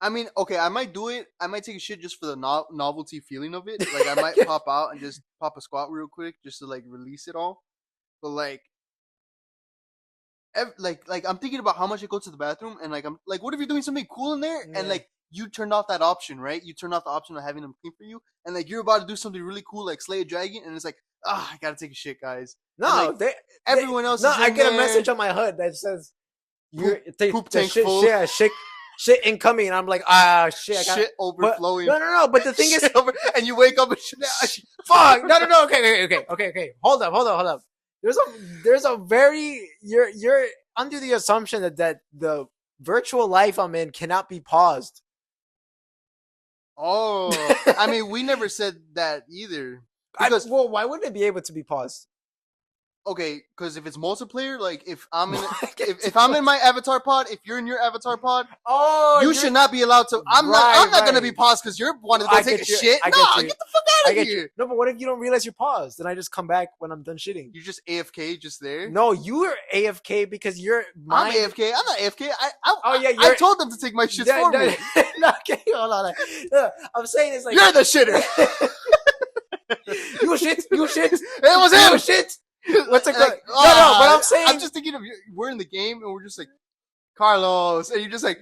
I mean, okay, I might do it. I might take a shit just for the novelty feeling of it. Like I might pop out and just pop a squat real quick just to like release it all. But like I'm thinking about how much I go to the bathroom and like I'm like, what if you're doing something cool in there Yeah. and like you turned off that option, right? You turned off the option of having them clean for you, and like you're about to do something really cool, like slay a dragon, and it's like, I gotta take a shit, guys. No, and, like, everyone else. No, is I in get a there. message on my HUD that says you're Poop tank shit, full. shit incoming. And I'm like, shit, I got shit overflowing. No. But the thing is, and you wake up and shit. fuck. No. Okay. Hold up. There's a very you're under the assumption that the virtual life I'm in cannot be paused. Oh, I mean, we never said that either. Because well, why wouldn't it be able to be paused? Okay, because if it's multiplayer, like if I'm in if I'm in my avatar pod, if you're in your avatar pod, you should not be allowed to. I'm not gonna be paused because you're wanting to go take a shit. No, get the fuck out of here. No, but what if you don't realize you're paused? Then I just come back when I'm done shitting. You just AFK just there. No, you are AFK because you're. I'm AFK. I'm not AFK. Yeah, I told them to take my shit for me. Okay, hold on. I'm saying it's like you're the shitter. You shit. It was him. You shit. What's it called? No, but I'm saying I'm just thinking of we're in the game and we're just like Carlos, and you're just like,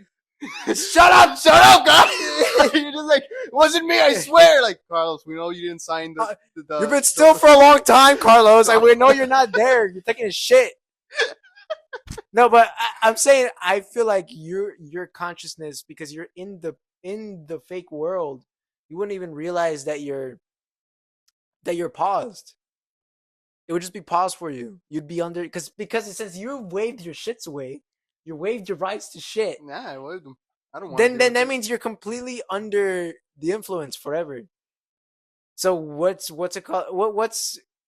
shut up, guys. You're just like, it wasn't me, I swear. Like Carlos, we know you didn't sign the. You've been still for a long time, Carlos. We know you're not there. You're taking a shit. No, but I'm saying I feel like your consciousness because you're in the fake world, you wouldn't even realize that you're paused. It would just be paused for you. You'd be under because it says you waved your shits away. You waved your rights to shit. Nah, I waved them. I don't want. Then that means you're completely under the influence forever. So what's it called?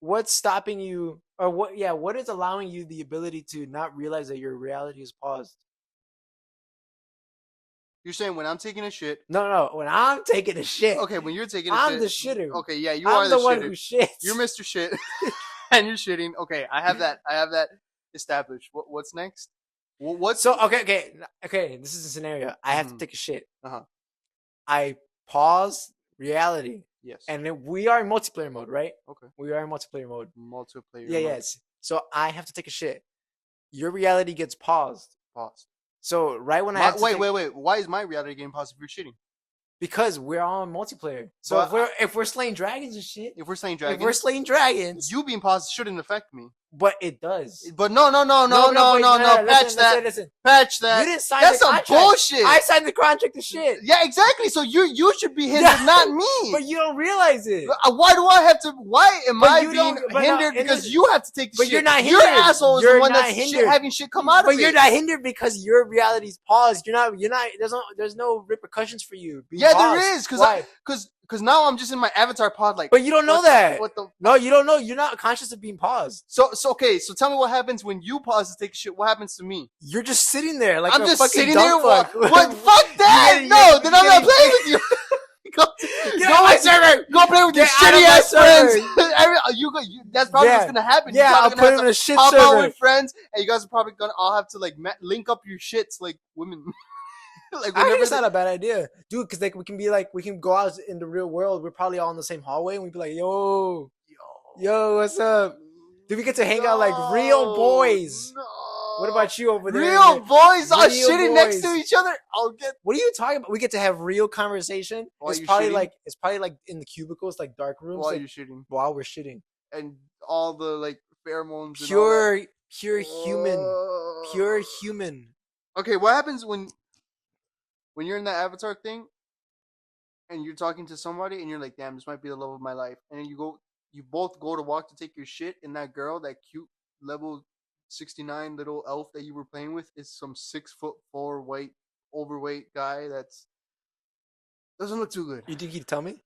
what's stopping you, or what? Yeah, what is allowing you the ability to not realize that your reality is paused? You're saying when I'm taking a shit. No, no. When I'm taking a shit, Okay, when you're taking a I'm shit. the shitter. Okay, yeah, you are I'm the the one shitter. who You're shits. Mr. Shit, and you're shitting. Okay, I have that. I have that established. What's next? What? So okay. This is a scenario. I have to Mm-hmm. take a shit. Uh huh. I pause reality, Yes. and then we are in multiplayer mode, right? Okay. We are in multiplayer mode. Multiplayer Yeah, mode. yes. So I have to take a shit. Your reality gets paused. Pause. So right when I My, have to wait, take, wait, wait. Why is my reality game paused if you're shitting? because we're all in multiplayer. So But if we're slaying dragons and shit, if we're slaying if we're dragons, slaying dragons, you being paused shouldn't affect me. but it does. But no, no, no, No, no, no, no, but no, no, no. no, Patch listen, that. listen, listen. Patch You that. didn't sign That's the some contract. bullshit. I signed the contract to shit. Yeah, exactly. So you should be Yeah, hindered, not me. but you don't realize it. Why do I have to? Why am But I you being don't. But no, hindered and because this, you have to take the but you're shit? not Your hindered. asshole is the You're one not that's hindered. having shit come out of But it. you're not hindered because your reality's paused. You're not. You're not. There's no repercussions for you being Yeah, paused. there is, Why? because now I'm just in my avatar pod, like. But you don't know What that. what the? No, you don't know. You're not conscious of being paused. So okay. So tell me what happens when you pause to take a shit. What happens to me? You're just sitting there like I'm a just fucking sitting there. dumb fuck. What? Fuck that! No, then I'm not playing with you. go, Get go out of my with server. go play with your Get out of shitty my ass friends. server. That's probably what's Yeah, gonna happen. You're yeah. probably I'll gonna put have him to in a shit hop out server. with friends, and you guys are probably gonna all have to like link up your shits like women. Like I think whenever it's not a bad idea, dude. Because like we can go out in the real world. We're probably all in the same hallway, and we'd be like, "Yo, yo, what's up?" Dude, we get to hang out like real no, boys. What no, about you over there? real boys are Real shitting next to boys. each other. I'll get. What are you talking about? We get to have real conversation. While you shitting, It's probably like in the cubicles, like dark rooms, while like you shitting, while we're shitting. and all the like pheromones and all that. Pure human, pure human. Okay, what happens when you're in that avatar thing and you're talking to somebody and you're like, damn, this might be the love of my life, and then you both go to walk to take your shit, and that girl, that cute level 69 little elf that you were playing with, is some 6'4" white overweight guy that's doesn't look too good. You think he'd tell me?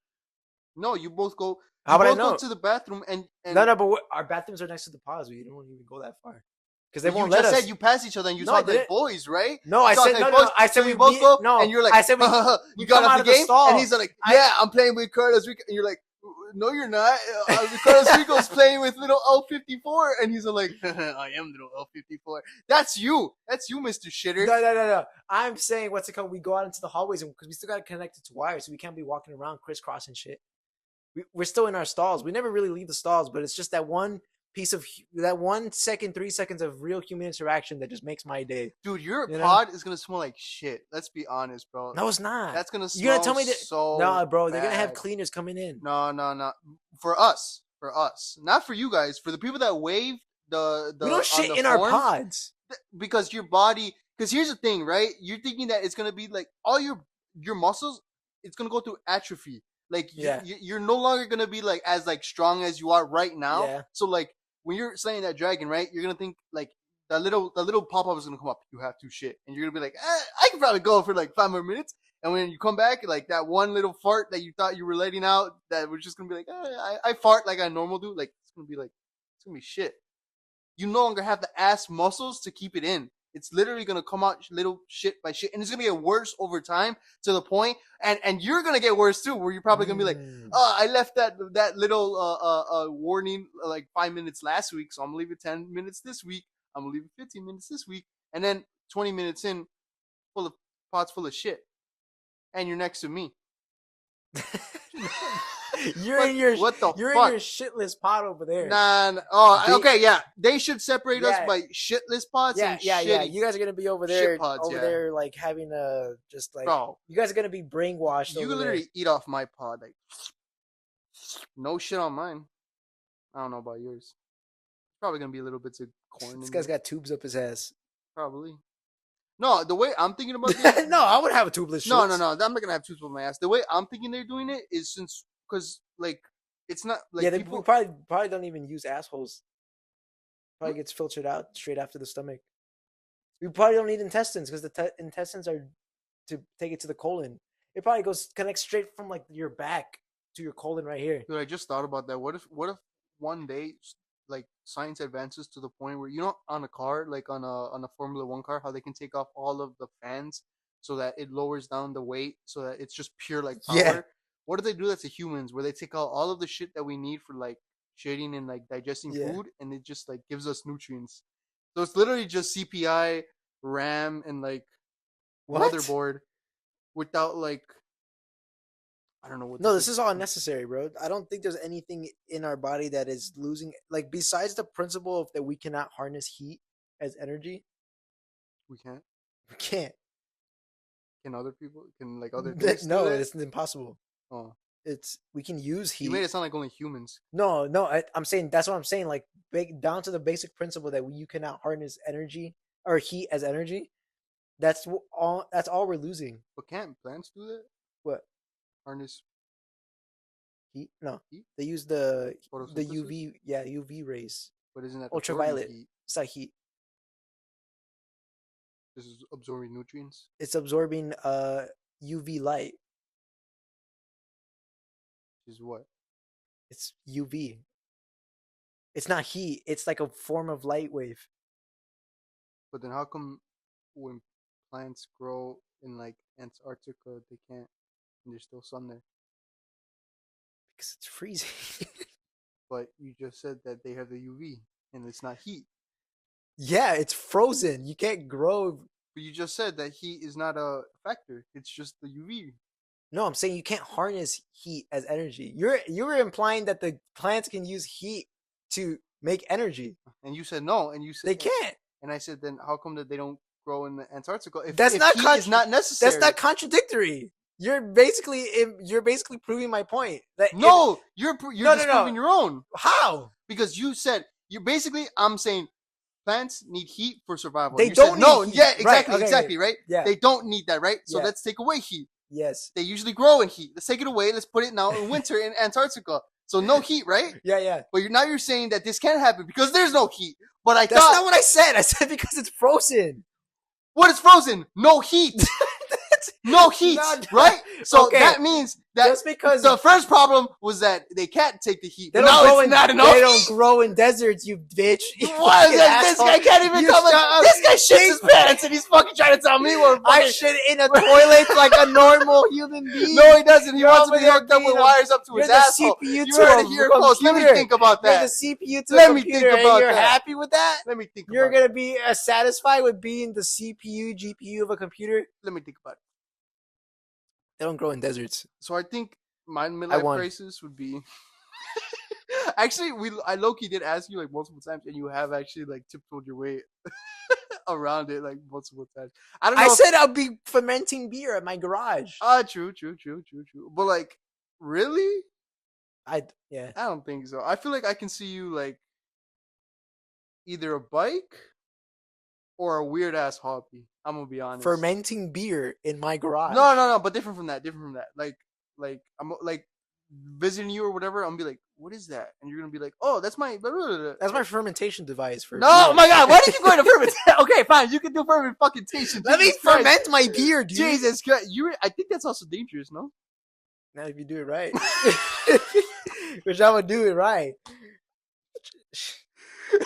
No, you both go. How You would I both go know? to the bathroom and No, no, but our bathrooms are next to the pause. We don't even go that far because they but you won't let just us. said you pass each other and you No, I talk like didn't. boys, right? No, You I talk said like no, boys. I said So we you both go no. and you're like, I said we you got come out out the of the game, stall. and he's like, yeah, I'm playing with Carlos Rico, and you're like, no, you're not. Carlos Rico's playing with little L54, and he's like, I am little L54. That's you. That's you, Mr. Shitter. No. I'm saying what's it called? We go out into the hallways because we still got to connect it to wires, so we can't be walking around crisscrossing shit. We're still in our stalls. We never really leave the stalls, but it's just that one piece of that 1 second, 3 seconds of real human interaction that just makes my day. Dude, your You know? pod is gonna smell like shit. Let's be honest, bro. No, it's not. That's gonna You gonna smell tell me that? so. Nah, bro. They're gonna have bad. cleaners coming in. No, no, no. For us, not for you guys. For the people that wave the We don't on shit the in our forms, pods. because your body. Because here's the thing, right? You're thinking that it's gonna be like all your muscles. It's gonna go through atrophy. Like Yeah. you're no longer gonna be like as like strong as you are right now. Yeah. So like when you're slaying that dragon, right? You're gonna think like the little pop up is gonna come up. You have to shit, and you're gonna be like, I can probably go for like 5 more minutes. And when you come back, like that one little fart that you thought you were letting out, that was just gonna be like, I fart like I normal do. Like it's gonna be shit. You no longer have the ass muscles to keep it in. It's literally gonna come out little shit by shit, and it's gonna get worse over time to the point, and you're gonna get worse too, where you're probably gonna be like, oh, I left that little warning like 5 minutes last week, so I'm gonna leave it 10 minutes this week. I'm gonna leave it 15 minutes this week, and then 20 minutes in, full of pots full of shit, and you're next to me. You're in your what the you're fuck? in your shitless pot over there. Nah. Oh, They- okay, yeah. They should separate us Yeah. by shitless pods Yeah, and yeah. shitty. You guys are gonna be over shit there, pods, yeah. there, like having a just like Bro, you guys are gonna be brainwashed. you over can there. literally eat off my pod. Like, no shit on mine. I don't know about yours. Probably gonna be a little bits of corn. This in guy's there. got tubes up his ass. Probably. No, the way I'm thinking about this. No, I would have a tubeless. No, shits. no, no. I'm not gonna have tubes on my ass. The way I'm thinking they're doing it is because like it's not like Yeah, they people. probably don't even use assholes. Probably gets filtered out straight after the stomach. We probably don't need intestines because the intestines are to take it to the colon. It probably connects straight from like your back to your colon right here. Dude, I just thought about that. What if one day, like science advances to the point where on a car, like on a Formula One car, how they can take off all of the fans so that it lowers down the weight, so that it's just pure like Yeah, power. What do they do that to humans? Where they take out all of the shit that we need for like shading and like digesting yeah. food, and it just like gives us nutrients. So it's literally just CPI, RAM, and like What? motherboard without like I don't know what the No, this fuck. is all unnecessary, bro. I don't think there's anything in our body that is losing. Like besides the principle of that we cannot harness heat as energy, We can't. we can't. Can other people? Can like other things do No, that? it's impossible. Oh, It's we can use you made heat. it sound like only humans. No, no, I'm saying that's what I'm saying. Like down to the basic principle that you cannot harness energy or heat as energy. That's all. That's all we're losing. But can't plants do that? What Harness heat? No, heat, they use the photosynthesis. UV. Yeah, UV rays, But isn't that absorbing ultraviolet. heat? It's not heat. This is absorbing nutrients. It's absorbing UV light. Which is what? It's UV. It's not heat. It's like a form of light wave But then how come when plants grow in like Antarctica they can't and there's still sun there? because it's freezing. But you just said that they have the UV and it's not heat. Yeah, it's frozen. You can't grow. But you just said that heat is not a factor. It's just the UV. No, I'm saying you can't harness heat as energy. You were implying that the plants can use heat to make energy. And you said no, and you said They can't. and I said then how come that they don't grow in Antarctica That's if not heat is not that's necessary? not contradictory. You're basically proving my point. That No, you're no, no, disproving no. your own How? because you said you basically. I'm saying plants need heat for survival. They And you said don't no. need heat. Yeah, Right. exactly, Okay. Okay. exactly, right. Yeah. They don't need that, right? So Yeah. let's take away heat. Yes. They usually grow in heat. Let's take it away. Let's put it now in winter in Antarctica. So no heat, right? Yeah. Yeah. But now you're saying that this can't happen because there's no heat. But I That's thought not what I said. I said because it's frozen. what is frozen? No heat. No heat, No, no. right? So Okay. that means that Just because the first problem was that they can't take the heat. they But don't now grow it's in not enough they don't heat. grow in deserts, you bitch. You What? fucking This asshole. guy can't even You come. shut up. This guy shits his They- pants and he's fucking trying to tell me what. I Fucking, shit in a toilet like a normal human being. no, he doesn't. He You're wants to over be there hooked up with being wires up to You're his the asshole. CPU You to heard a it here first. Let me computer. think about You're that. the CPU to Let a me think computer, and about you're that. happy with that? Let me think You're about it. gonna be satisfied with being the CPU, GPU of a computer? Let me think about it. They don't grow in deserts. So I think my I midlife won. crisis would be. Actually, I low key did ask you like multiple times, and you have actually like tiptoed your way around it like multiple times. I don't know. I If, said I'll be fermenting beer at my garage. true. But like, really, Yeah. I don't think so. I feel like I can see you like either a bike or a weird ass hobby. I'm gonna be honest. Fermenting beer in my garage. No, but different from that. Different from that. Like I'm like visiting you or whatever. I'm gonna be like, what is that? And you're gonna be like, oh, that's my. Blah, blah, blah, blah. That's my fermentation device for No, beer. oh my god, why do you keep going to ferment? Okay, fine, you can do ferment fucking tation. Let me Jesus Christ. ferment my beer, dude. Jesus Christ, I think that's also dangerous, no? Now if you do it right. Which I would do it right.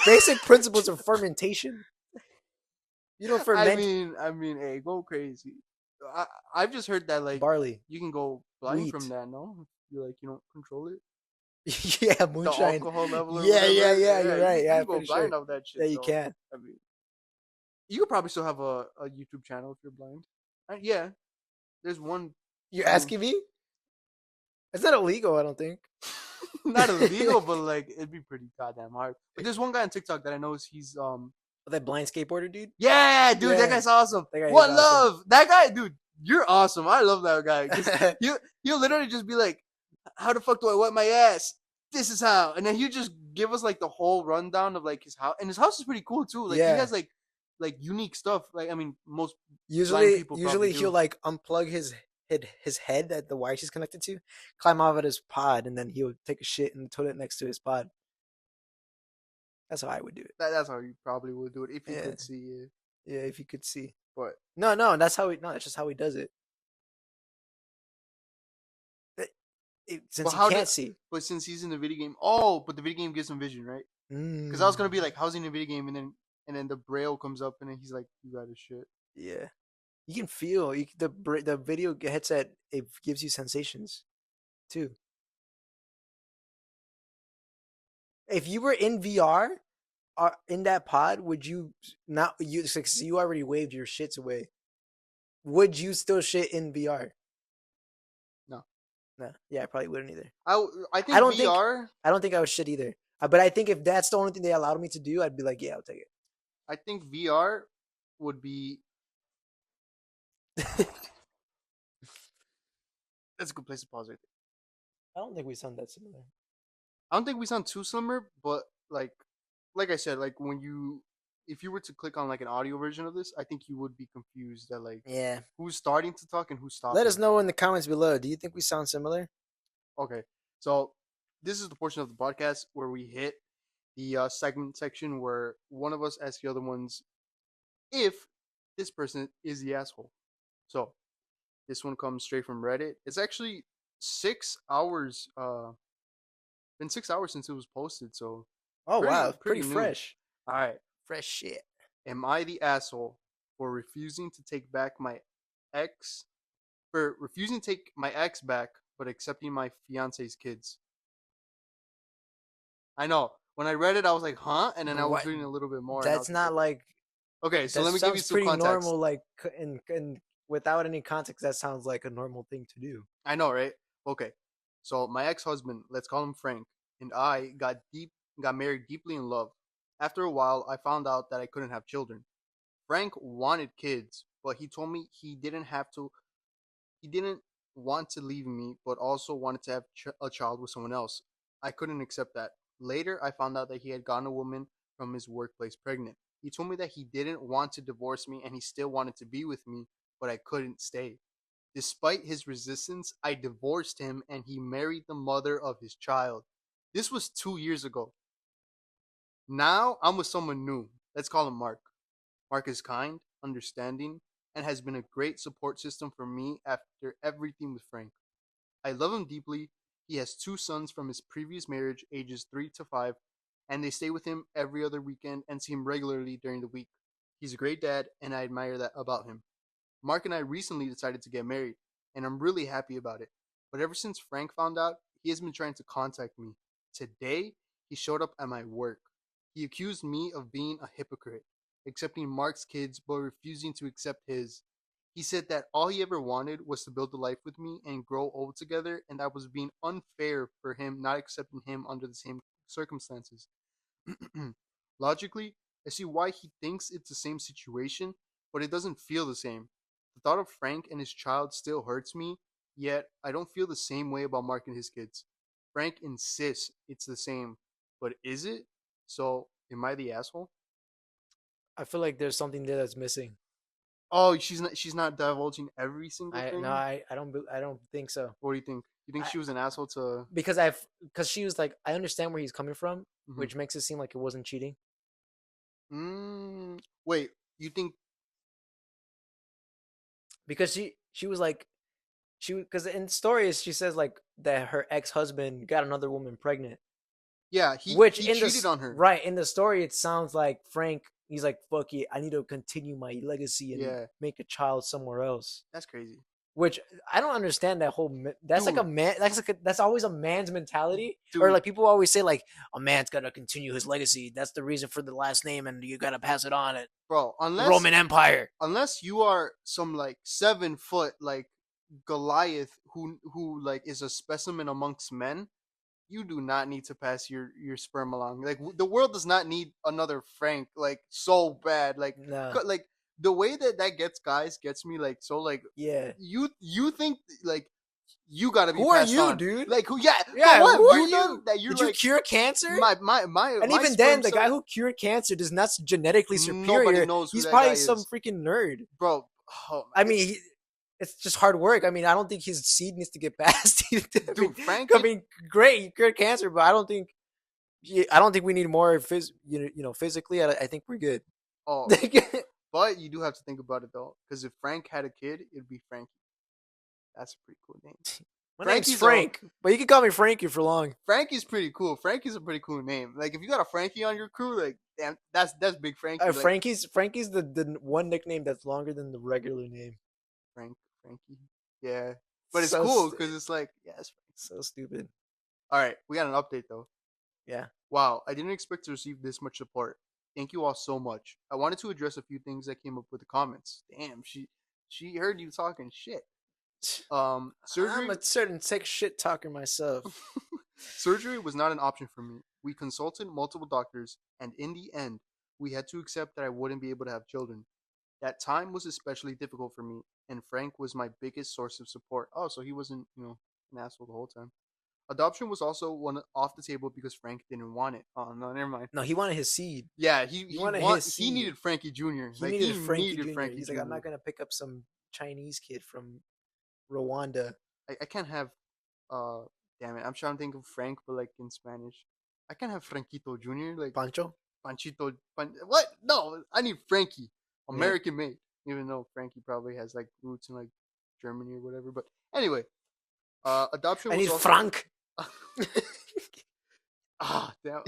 Basic principles of fermentation. You don't ferment I mean, hey, go crazy. I've just heard that like barley. you can go blind Wheat. from that, no? You like you don't control it. Yeah, The moonshine. alcohol level. Or Yeah, whatever. yeah, you're right. You Yeah, can go pretty blind sure. off that shit. Yeah, you though. can. I mean, you could probably still have a YouTube channel if you're blind. Yeah, there's one. You're asking me? It's not illegal, I don't think. Not illegal, but like it'd be pretty goddamn hard. But there's one guy on TikTok that I know he's That blind skateboarder dude? yeah, dude, Yeah. that guy's awesome. That guy is One awesome. love, that guy, dude, you're awesome. I love that guy. 'Cause he'll literally just be like, "How the fuck do I wipe my ass? This is how," and then he'll just give us like the whole rundown of like his house, and his house is pretty cool too. Like Yeah. he has like unique stuff. Like I mean, most Usually people probably do. he'll like unplug his head that the wire she's connected to, climb off at his pod, and then he'll take a shit in the toilet next to his pod. That's how I would do it. That's how you probably would do it if you Yeah. could see it. Yeah, if you could see. But No, that's how he. No, that's just how he does it. since But he how did? can't see. But since he's in the video game, oh, but the video game gives him vision, right? Because I was gonna Mm, be like, how's he in a video game, and then the braille comes up, and then he's like, you got his shit. yeah, you can feel the video headset. It gives you sensations too. If you were in VR, in that pod, would you not? You already waved your shits away. Would you still shit in VR? No, No, yeah, I probably wouldn't either. I I think don't think VR. I don't think I would shit either. But I think if that's the only thing they allowed me to do, I'd be like, yeah, I'll take I think VR would be it. that's a good place to pause right there. I don't think we sound that similar. I don't think we sound too similar, but like I said, like when you if you were to click on like an audio version of this, I think you would be confused at like Yeah. who's starting to talk and who's Let us stopping. know in the comments below. Do you think we sound similar? Okay, so this is the portion of the podcast where we hit the segment section where one of us asks the other ones if this person is the asshole. So this one comes straight from Reddit. It's actually 6 hours. Been 6 hours since it was posted, so Oh pretty wow, pretty pretty new. fresh. All right. Fresh shit. Am I the asshole for refusing to take back my ex for refusing to take my ex back but accepting my fiance's kids? I know. When I read it, I was like, "Huh?" And then But I was what? reading a little bit more, and I was That's like, not like "Okay, so that let me give you sounds some pretty context." normal. Like and without any context, that sounds like a normal thing to do. I know, right? Okay, so my ex-husband, let's call him Frank, and I got married deeply in love. After a while, I found out that I couldn't have children. Frank wanted kids, but he told me he didn't want to leave me, but also wanted to have a child with someone else. I couldn't accept that. Later, I found out that he had gotten a woman from his workplace pregnant. He told me that he didn't want to divorce me and he still wanted to be with me, but I couldn't stay. Despite his resistance, I divorced him and he married the mother of his child. This was 2 years ago. Now I'm with someone new. Let's call him Mark. Mark is kind, understanding, and has been a great support system for me after everything with Frank. I love him deeply. He has two sons from his previous marriage, ages 3 to 5, and they stay with him every other weekend and see him regularly during the week. He's a great dad, and I admire that about him. Mark and I recently decided to get married, and I'm really happy about it. But ever since Frank found out, he has been trying to contact me. Today, he showed up at my work. He accused me of being a hypocrite, accepting Mark's kids but refusing to accept his. He said that all he ever wanted was to build a life with me and grow old together, and that was being unfair for him not accepting him under the same circumstances. Logically, I see why he thinks it's the same situation, but it doesn't feel the same. The thought of Frank and his child still hurts me, yet I don't feel the same way about Mark and his kids. Frank insists it's the same, but is it? So, am I the asshole? I feel like there's something there that's missing. Oh, she's not divulging every single I no, thing. I don't think so. What do you think? You think I she was an asshole to? because she was like, I understand where he's coming from, Mhm. which makes it seem like it wasn't cheating. Wait, you think? Because she was like because in stories she says like that her ex husband got another woman pregnant. Yeah, he Which he in cheated this on her. right in the story, it sounds like Frank. He's like, "Fuck it, I need to continue my legacy and Yeah, make a child somewhere else." that's crazy, Which I don't understand that whole. That's like a dude. man. That's always a man's mentality. Or Dude, like people always say, like a man's gotta continue his legacy. That's the reason for the last name, and you gotta pass it on. At bro, the unless Roman Empire. unless you are some like 7 foot like Goliath who like is a specimen amongst men, you do not need to pass your sperm along. Like the world does not need another Frank like so bad. No, Like the way that gets guys gets me like so like yeah. you think like you got to be Who are passed you, on. dude? Like who? Yeah, bro. Yeah, What who have are you done you? that you're Did you like cure cancer? And my even then, sperm the guy cell? who cured cancer does not genetically Nobody superior. knows who He's that guy probably some is, freaking nerd. bro. Oh, I mean, it's just hard work. I mean, I don't think his seed needs to get passed. dude, Frank I did. mean, great, you cured cancer, but I don't think I don't think we need more physically. I think we're good. Oh, but you do have to think about it though, because if Frank had a kid, it'd be Frankie. That's a pretty cool name. My name's Frankie's a Frank, but you can call me Frankie for long. Frankie's pretty cool. Frankie's a pretty cool name. Like if you got a Frankie on your crew, like damn, that's big Frankie. Like Frankie's the one nickname that's longer than the regular name. Frankie. Yeah, but it's So cool st- because it's like yes. so stupid. All right, we got an update though. Yeah. Wow, I didn't expect to receive this much support. Thank you all so much. I wanted to address a few things that came up with the comments. Damn, she heard you talking shit. I'm Surgery a certain sick shit talker myself. surgery was not an option for me. We consulted multiple doctors, and in the end, we had to accept that I wouldn't be able to have children. That time was especially difficult for me, and Frank was my biggest source of support. Oh, so he wasn't, an asshole the whole time. Adoption was also one off the table because Frank didn't want it. Oh no, never mind. No, he wanted his seed. Yeah, He wanted his he seed. needed Frankie Jr. He Like needed he Frankie needed Jr. Frankie He's like, I'm Jr. not gonna pick up some Chinese kid from Rwanda. I can't have uh damn it, I'm trying to think of Frank but like in Spanish. I can't have Franquito Jr. like Pancho. Panchito what? No, I need Frankie. Yeah. American made. Even though Frankie probably has like roots in like Germany or whatever. But anyway, adoption I was need also Frank. damn,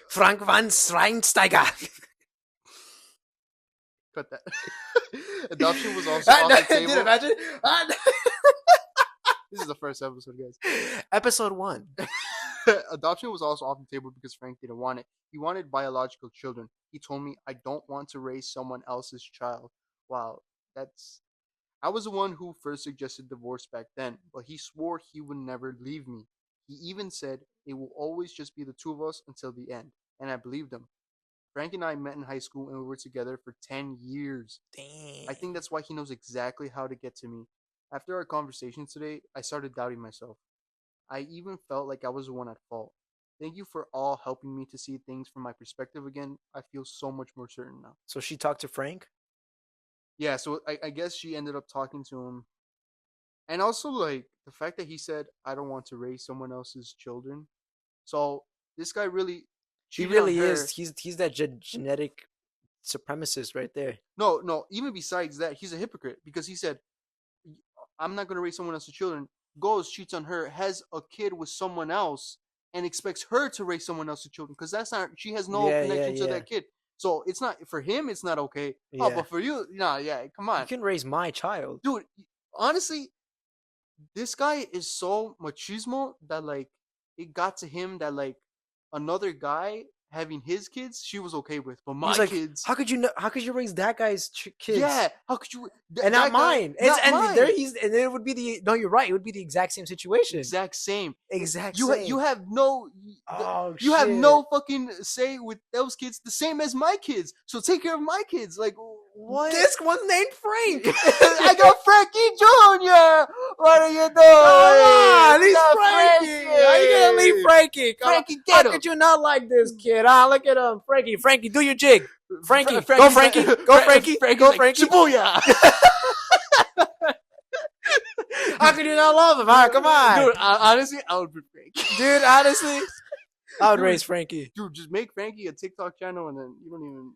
Frank van Schweinsteiger. cut that. Adoption was also off the Dude, table. imagine. This is the first episode, guys. Episode 1. Adoption was also off the table because Frank didn't want it. He wanted biological children. He told me, I don't want to raise someone else's child. Wow, that's. I was the one who first suggested divorce back then, but he swore he would never leave me. He even said it will always just be the two of us until the end, and I believed him. Frank and I met in high school and we were together for 10 years. I Damn. think that's why he knows exactly how to get to me. After our conversation today, I started doubting myself. I even felt like I was the one at fault. Thank you for all helping me to see things from my perspective again. I feel so much more certain now. So she talked to Frank? Yeah, so I guess she ended up talking to him. And also, like, the fact that he said, I don't want to raise someone else's children. So this guy really He cheated on really is. her. He's that genetic supremacist right there. No, no, even besides that, he's a hypocrite because he said, I'm not going to raise someone else's children, goes, cheats on her, has a kid with someone else, and expects her to raise someone else's children because that's not, she has no Yeah, yeah, connection to yeah. that kid. So it's not, for him, it's not okay. Oh, Yeah. but for you, nah, yeah, come You on. can raise my child. Dude, honestly, this guy is so machismo that, like, it got to him that, like, another guy having his kids, she was okay with, but my He's like, kids, how could you raise that guy's yeah, kids how could you, and not that guy, mine? not There mine. he's and it would be the no. You're right. It would be the exact same situation. Exact same. Exact You same. have no Oh you have shit! no fucking say with those kids the same as my kids. So take care of my kids. Like what? This one's named Frank. I got Frankie Jr. What are you Come doing? on, We he's got Frankie. How you gonna leave Frankie? Come on. Frankie, How get him. could you not like this kid? Look at him, Frankie. Frankie, do your jig. Frankie, go Frankie's Frankie, like, go Frankie, Frankie's go like, Frankie. Shibuya. How could you not love him? Come on, Dude, honestly, I would be Frankie. dude. Honestly, I would Dude, raise Frankie. Dude, just make Frankie a TikTok channel and then you don't even.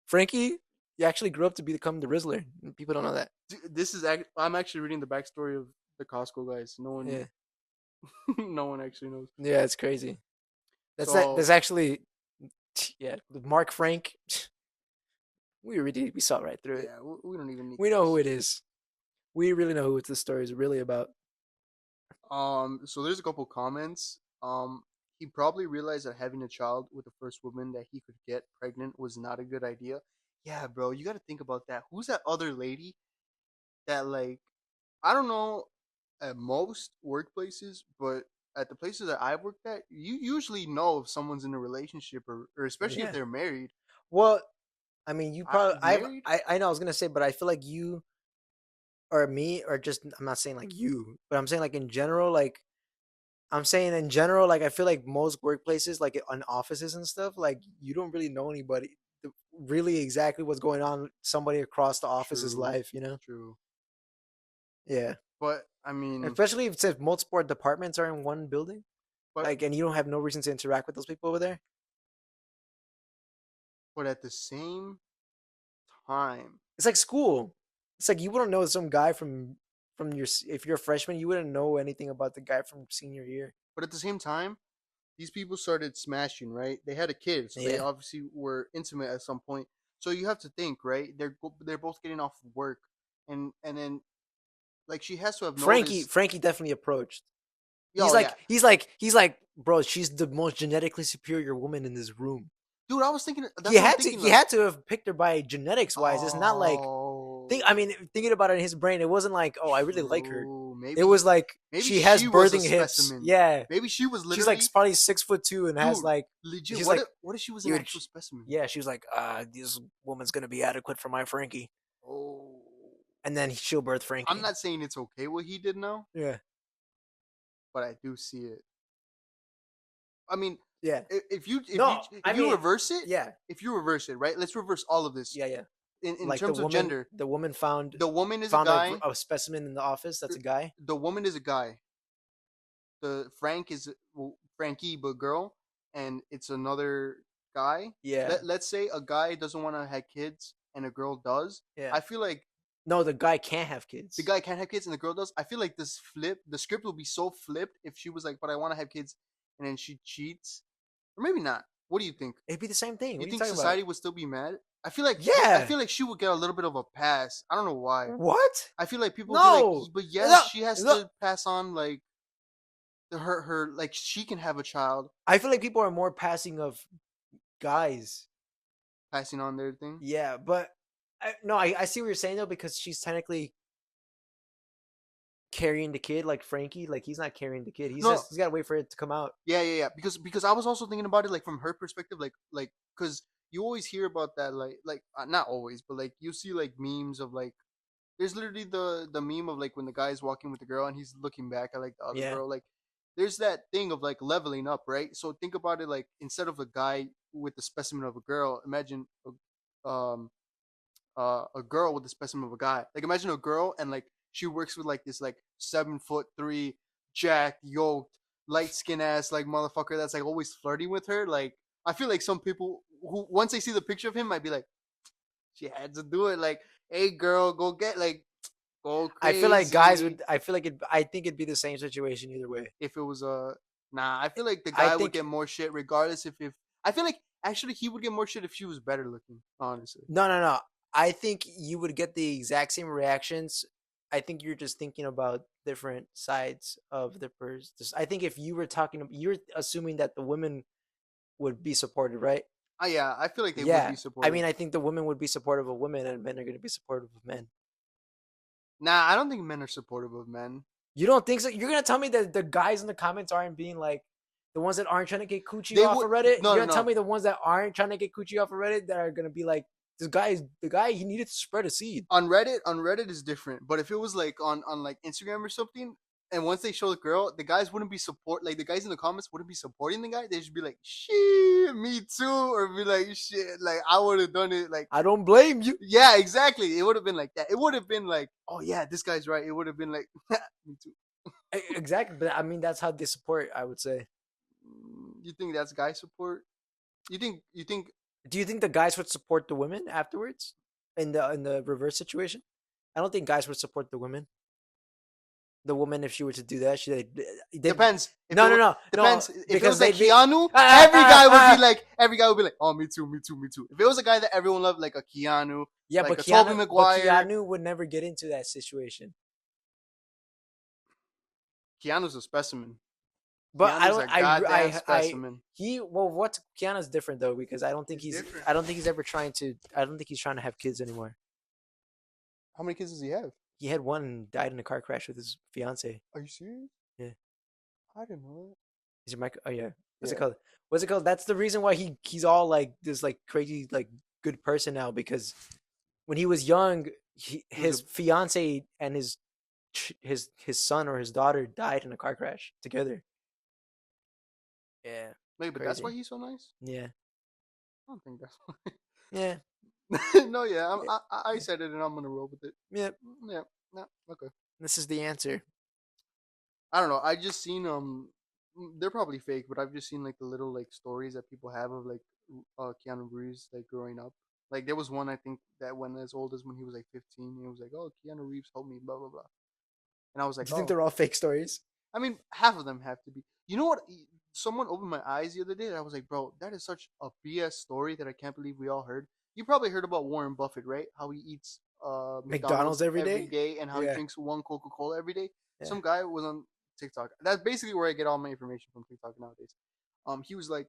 Frankie, he actually grew up to become the Rizzler. People don't know that. This is I'm actually reading the backstory of the Costco guys. No one, Yeah, no one actually knows. yeah, it's crazy. So That's actually, yeah. Mark Frank, we saw right through it. yeah, we don't even need. We know who it is. We really know who the story is really about. So there's a couple comments. He probably realized that having a child with the first woman that he could get pregnant was not a good idea. Yeah, bro, you got to think about that. Who's that other lady that, like, I don't know at most workplaces, but at the places that I've worked at, you usually know if someone's in a relationship or especially if Yeah. they're married. Well, I mean, you probably Married? I know I was gonna say, but I feel like you or me or just I'm not saying like you, but I'm saying like in general, like I'm saying in general, like I feel like most workplaces, like on offices and stuff, like you don't really know anybody really exactly what's going on somebody across the office's True, life, you know? true. Yeah. But I mean, Especially if multiple departments are in one building, but like and you don't have no reason to interact with those people over there. but at the same time, It's like school. It's like you wouldn't know some guy from your if you're a freshman, you wouldn't know anything about the guy from senior year. But at the same time, these people started smashing, right? They had a kid, so they Yeah. obviously were intimate at some point. So you have to think, right? They're both getting off of work, and then like she has to have noticed. Frankie definitely approached. Oh yeah, He's like, bro, she's the most genetically superior woman in this room. dude. I was thinking. That's what I'm thinking. He Like, had to have picked her by genetics wise. It's not like think. I oh, mean, thinking about it in his brain, it wasn't like, oh, I really like her. true. It was like Maybe she has she was a birthing hips. specimen. Yeah, Maybe she was she's like literally, probably 6'2" and has dude. like Legit. she's like What if she was an dude. actual specimen? Yeah, she was like, this woman's gonna be adequate for my Frankie, Oh, and then she'll birth I'm Frankie. not saying it's okay what he did now, Yeah, but I do see it. I mean, yeah. if No, I you mean, reverse it, yeah, if you reverse it, right? Let's reverse all of this yeah. in Like terms of gender. the woman found The woman is a guy. a specimen in the office. That's a guy. The woman is a guy. The Frank is, well, Frankie, but girl, and it's another guy. Yeah, Let's say a guy doesn't want to have kids and a girl does. yeah. I feel like No, the guy can't have the kids. guy can't have kids and the girl does. I feel like the script will be so flipped if she was like, "But I want to have kids," and then she cheats, or maybe not. What do you think? It'd be the same thing. You What are you think talking about? society would still be mad? I Yeah. feel like she would get a little bit of a pass. I don't know why. What? I feel like people would be like, No. but yes, No. she has No. to pass on like her like she can have a child, I feel like people are more passing of guys. passing on their thing. Yeah, but no, I see what you're saying though because she's technically carrying the kid like Frankie. Like he's not carrying the kid. No, He's got to wait for it to come out. yeah. Because I was also thinking about it like from her perspective, like because you always hear about that, like not always, but like you see like memes of like there's literally the meme of like when the guy's walking with the girl and he's looking back at like the other Yeah. girl, like there's that thing of like leveling up, right? So think about it like instead of a guy with the specimen of a girl, imagine a girl with the specimen of a guy. Like imagine a girl and like she works with like this like 7'3" jacked, yoked, light skin ass like motherfucker that's like always flirting with her. Like I feel like some people who once they see the picture of him might be like, she had to do it. Like, hey girl, go get like go I feel like guys crazy. would. I feel like it. I think it'd be the same situation either way. If it was a nah, I feel like the I guy would think get more shit regardless if I feel like actually he would get more shit if she was better looking, honestly. no. I think you would get the exact same reactions. I think you're just thinking about different sides of the person. I think if you were talking, you're assuming that the women would be supportive, right? Yeah, I feel like they would Yeah. be I supportive. mean, I think the women would be supportive of women, and men are going to be supportive of men. Nah, I don't think men are supportive of men. You don't think so? You're going to tell me that the guys in the comments aren't being like the ones that aren't trying to get coochie They off would of Reddit? no You're no going to tell no. me the ones that aren't trying to get coochie off of Reddit that are going to be like, this guy is the guy. He needed to spread a seed. On Reddit is different. But if it was like on like Instagram or something, and once they show the girl, the guys wouldn't be support like the guys in the comments wouldn't be supporting the guy. They should be like, shit, me too, or be like, shit, like I would have done it. Like, I don't blame you. yeah, exactly. It would have been like that. It would have been like, oh yeah, this guy's right. It would have been like, me too. Exactly, but I mean that's how they support. I would say. You think that's guy support? You think Do you think the guys would support the women afterwards in the reverse situation? I don't think guys would support the women. The woman, if she were to do that, they depends if no it no were no no depends if it because was like they'd be Keanu, every guy would be like, oh me too, me too, me too. If it was a guy that everyone loved, like a Keanu, yeah, like a Tobey But Maguire, Keanu would never get into that situation. Keanu's a specimen. But I Keanu's don't a goddamn I specimen. he well what's Keanu's different though because He's different. I don't think he's ever trying to I don't think he's trying to have kids anymore. How many kids does he have? He had one and died in a car crash with his fiance. Are you serious? Yeah. I didn't know Is your mic? Oh yeah. that. What's it Yeah. called? What's it called? That's the reason why he's all like this like crazy like good person now because when he was young, He was a his fiance and his son or his daughter died in a car crash together. Yeah, wait, but that's why crazy. he's so nice. Yeah, I don't think that's yeah, why. No, yeah, yeah, I said it and I'm gonna roll with it. yeah. Yeah, no, okay. This is the answer. I don't know. I just seen they're probably fake, but I've just seen like the little like stories that people have of like Keanu Reeves like growing up. Like there was one I think that went as old as when he was like 15. He was like, "Oh, Keanu Reeves helped me," blah blah blah. And I was like, Do you think oh, they're all fake stories? I mean, half of them have to be. You know what? Someone opened my eyes the other day, and I was like, bro, that is such a BS story that I can't believe we all heard. You probably heard about Warren Buffett, right? How he eats McDonald's McDonald's every every day? day and how he Yeah, drinks one Coca Cola every day. yeah. Some guy was on TikTok. That's basically where I get all my information from, TikTok nowadays. He was like,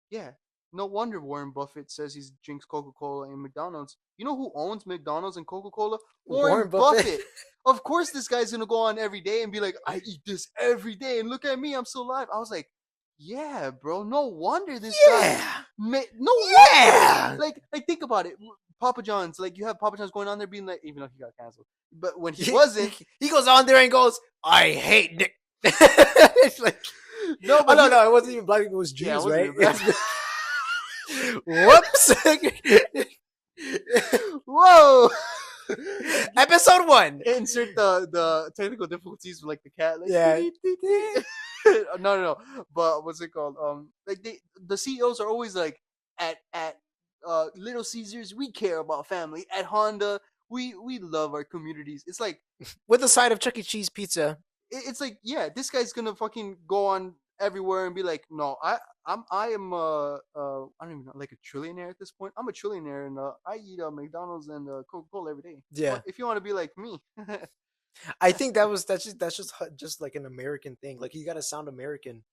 yeah, no wonder Warren Buffett says he drinks Coca Cola and McDonald's. You know who owns McDonald's and Coca Cola? Warren Warren Buffett. Buffett. Of course, this guy's gonna go on every day and be like, "I eat this every day, and look at me, I'm still alive." I was like, "Yeah, bro. No wonder this guy. Yeah, No wonder. yeah. Like think about it. Papa John's. Like you have Papa John's going on there being like, even though he got canceled, but when he He, wasn't, he goes on there and goes, "I hate Nick." It's like, no, oh but no, he, no, it wasn't even black people. It was yeah, it Jews, wasn't right? even bad. Whoops. Whoa. Episode 1. Insert the technical difficulties with like the cat, like Yeah. no. But what's it called? Like the CEOs are always like at Little Caesars, we care about family. At Honda, we love our communities. It's like With a side of Chuck E. Cheese pizza. it's like, yeah, this guy's gonna fucking go on everywhere and be like, no, I am I don't even know, like a trillionaire at this point. I'm a trillionaire and I eat McDonald's and Coca Cola every day. Yeah. If you want to be like me, what I think that's just like an American thing. Like you gotta sound American.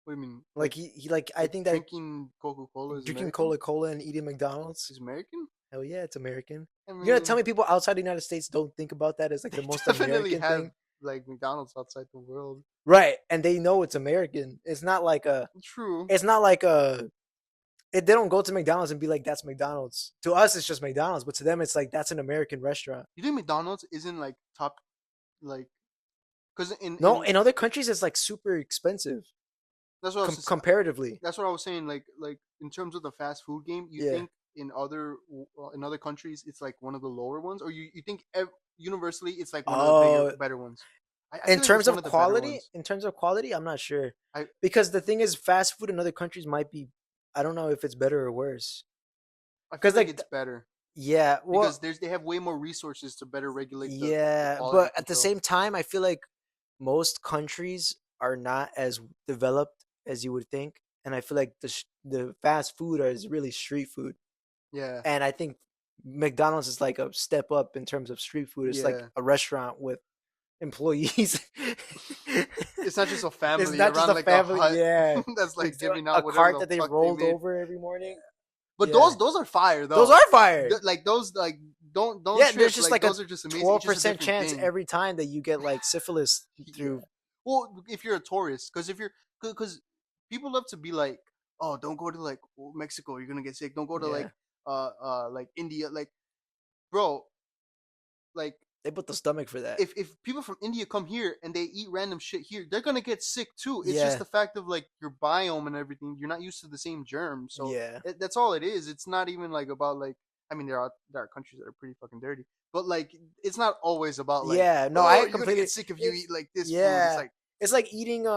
do you mean? Like he like I Like think that drinking Coca Cola is drinking American? Cola and eating McDonald's. Is American? Hell yeah, it's American. I You're gonna tell mean, me people outside the United States don't think about that as like they the most definitely American have thing? like McDonald's outside the world. Right. And they know it's American. It's not like a True. it's not like a they don't go to McDonald's and be like, that's McDonald's. To us it's just McDonald's, but to them it's like that's an American restaurant. You think McDonald's isn't like top, like, because No, in in other countries it's like super expensive that's what I was comparatively. that's what I was saying. Like in terms of the fast food game, you Yeah. think in other countries it's like one of the lower ones, or you think universally it's like one of the Oh, better ones. I in feel like it's terms one of of the better quality, ones. I'm not sure. I Because the thing is, fast food in other countries might be, I don't know if it's better or worse. I feel Because like like, it's better yeah, well, because they have way more resources to better regulate the yeah, quality but at the control. same time, I feel like most countries are not as developed as you would think, and I feel like the fast food is really street food, Yeah, and I think McDonald's is like a step up in terms of street food. It's like yeah. a restaurant with employees. It's not just a It's family not just around a like a family, hut yeah. that's like It's giving a out whatever cart the that they fuck they rolled made. over every morning. But Yeah, those are fire those though. are fired. Like those like don't Yeah, trip. there's just Like like a those are just amazing. It's just a 12% different chance thing. every time that you get like syphilis Yeah. through. Well, if you're a tourist, because if you're because people love to be like, oh, don't go to like Mexico, you're gonna get sick. Don't go to Yeah, like India, like bro, like they put the stomach for that. if people from India come here and they eat random shit here, they're gonna get sick too. It's just Yeah, the fact of like your biome and everything. You're not used to the same germs, so yeah, that's all it is. It's not even like about like. I mean, there are countries that are pretty fucking dirty, but like it's not always about like, yeah. No, oh, I you're gonna get completely. sick if you It's eat like this food. It's yeah, like it's like eating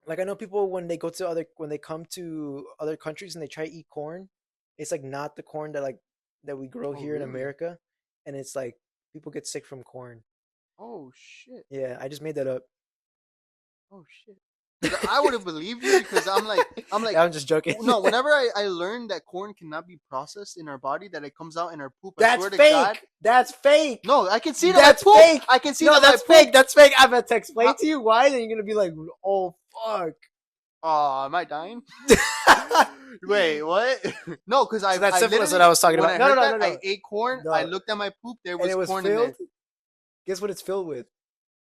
like I know people when they go to other when they come to other countries and they try to eat corn, it's like not the corn that like that we grow oh here in really? America, and it's like people get sick from corn. Oh shit. Yeah, I just made that up. Oh shit. Because I would have believed you because I'm like Yeah, I'm just joking. no. Whenever I learned that corn cannot be processed in our body, that it comes out in our poop. I That's swear to God. fake. That's fake. No, I can see it in my That's poop. fake. I can see No, that that's my poop. fake. That's fake. I'm about to explain How- to you why. Then you're gonna be like, oh fuck. Oh, am I dying? Wait, what? No, because So that's I syphilis literally what I was talking when about. I No, heard no, no, that no, I no. ate corn. I No. looked at my poop. There And was it was corn in there. filled. Guess what it's filled with?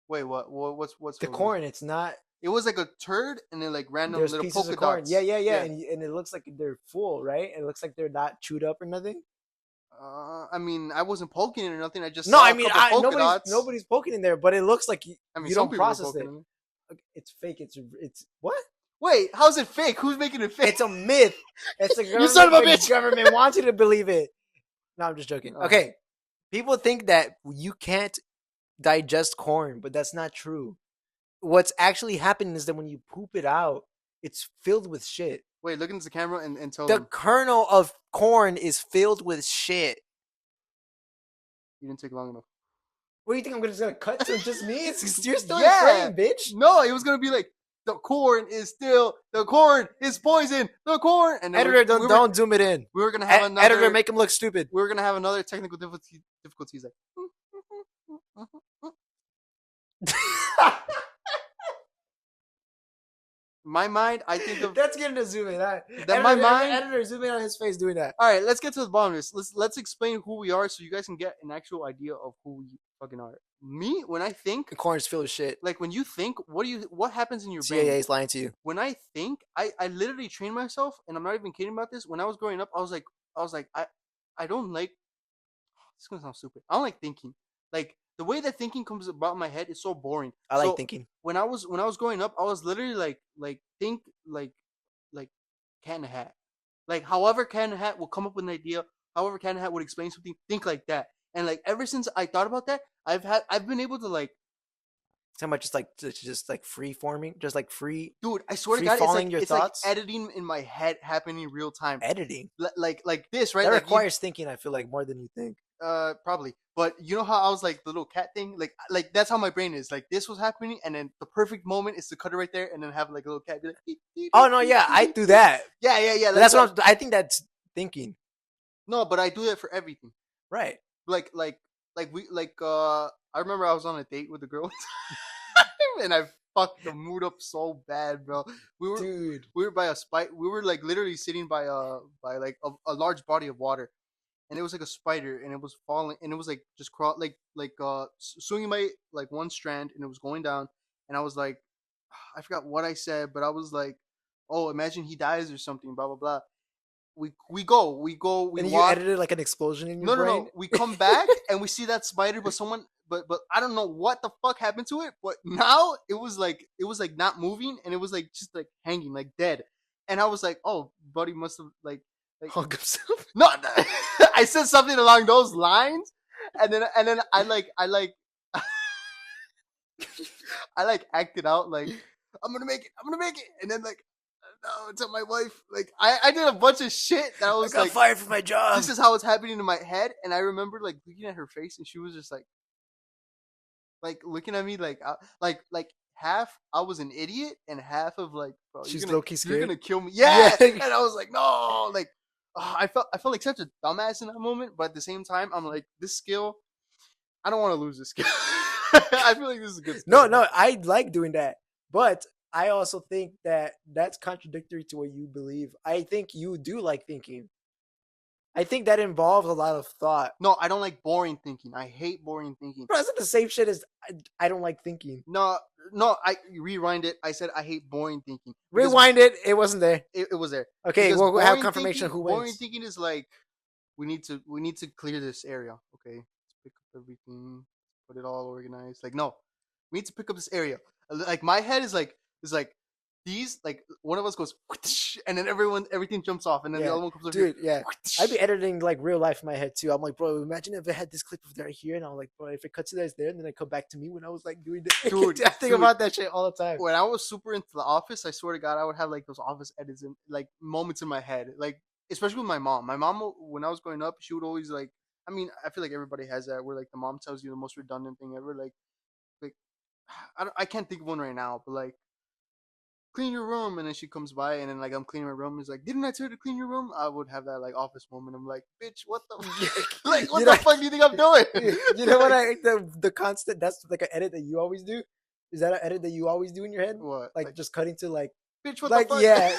Wait, what's The filled with? corn. It's not. It was like a turd and then like random There's little pieces polka of corn. Yeah, dots. yeah, yeah. Yeah. And it looks like they're full, right? It looks like they're not chewed up or nothing. I mean, I wasn't poking it or nothing. I just No, saw I a mean, couple polka nobody's dots. nobody's poking in there, but it looks like I mean, you some don't people were process poking it. in it. It's fake. It's what? Wait, how's it fake? Who's making it fake? It's a myth. It's a You son of a government. bitch. Government wants you to believe it. No, I'm just joking. Oh. Okay, people think that you can't digest corn, but that's not true. What's actually happening is that when you poop it out, it's filled with shit. Wait, look into the camera and tell The them kernel of corn is filled with shit. you didn't take long enough. What do you think I'm gonna cut to just me? You're still in Yeah. frame, bitch. No, it was gonna be like the corn is poison. The corn, and then Editor, don't zoom it in. we were gonna have Editor, another make him look stupid. we were gonna have another technical difficulties like my mind. I think of That's getting to zoom in. that my mind. Editor, zoom in on his face doing that. All right, let's get to the bottom of this. Let's explain who we are so you guys can get an actual idea of who we fucking are. Me, when I think, The corn's filled with shit. like when you think, what happens in your brain? CIA is lying to you. When I think, I literally train myself, and I'm not even kidding about this. When I was growing up, I don't like. This is gonna sound stupid. I don't like thinking. Like the way that thinking comes about in my head is so boring. I like So thinking. when I was growing up, I was literally think like Cat in a Hat. Like however Cat in a Hat will come up with an idea, however Cat in a Hat would explain something, think like that. And like ever since I thought about that, I've been able to like, How much just like free forming, just like free dude, I swear to free God, falling your it's like thoughts. editing in my head happening in real time. Editing Like this, right? that Like requires thinking. I feel like more than you think. probably. But you know how I was like the little cat thing? Like that's how my brain is. Like this was happening, and then the perfect moment is to cut it right there, and then have like a little cat be like, "Beep, beep, Oh beep, no, beep, yeah, beep, I beep, do beep." that. Yeah. But Like that's that. what I think that's thinking, No, but I do that for everything. right? Like I remember I was on a date with a girl and I fucked the mood up so bad, bro. We were Dude, we were by a spite. We were like literally sitting by like a large body of water, and it was like a spider, and it was falling, and it was like just crawl swinging by like one strand, and it was going down, and I was like, I forgot what I said, but I was like, oh, imagine he dies or something, blah blah blah. We and you walk. edited like an explosion in your No, no, brain. no. We come back and we see that spider, but I don't know what the fuck happened to it. But now it was like not moving, and it was like just like hanging, like dead. And I was like, oh, buddy must have like Hung himself. no. I said something along those lines, and then I like acted out like I'm gonna make it, and then like no, tell my wife. Like I did a bunch of shit that I I was got like, fired from my job. this is how it's happening in my head, and I remember like looking at her face, and she was just like looking at me like half I was an idiot, and half of like, bro, She's low key you're scared. gonna kill me, yeah. Yeah. And I was like, no, like I felt like such a dumbass in that moment, but at the same time, I'm like, this skill, I don't want to lose this skill. I feel like this is a good skill. No, I like doing that, but I also think that that's contradictory to what you believe. I think you do like thinking. I think that involves a lot of thought. No, I don't like boring thinking. I hate boring thinking. Bro, that's not the same shit as I don't like thinking. No, I rewind it. I said I hate boring thinking. Rewind it. It wasn't there. It was there. Okay, Because we'll have boring confirmation thinking, who boring wins. thinking is like we need to clear this area. Okay, let's pick up everything, put it all organized. Like no, we need to pick up this area. Like my head is like these, like one of us goes and then everything jumps off, and then the other one comes over Dude, here. yeah. I'd be editing like real life in my head too. I'm like, bro, imagine if it had this clip of right here, and I'm like, bro, if it cuts to that there, and then I come back to me when I was like doing the Dude, I think about that shit all the time. When I was super into The Office, I swear to God, I would have like those office edits and like moments in my head, like especially with my mom. My mom, when I was growing up, she would always like. I mean, I feel like everybody has that where like the mom tells you the most redundant thing ever. Like I can't think of one right now, but like clean your room, and then she comes by, and then like I'm cleaning my room, and it's like, didn't I tell you to clean your room? I would have that like office moment. I'm like, bitch, what the like what the fuck do you think I'm doing? You know what the constant, that's like an edit that you always do. Is that an edit that you always do in your head? What? Like just cutting to like Bitch, what like the fuck? yeah.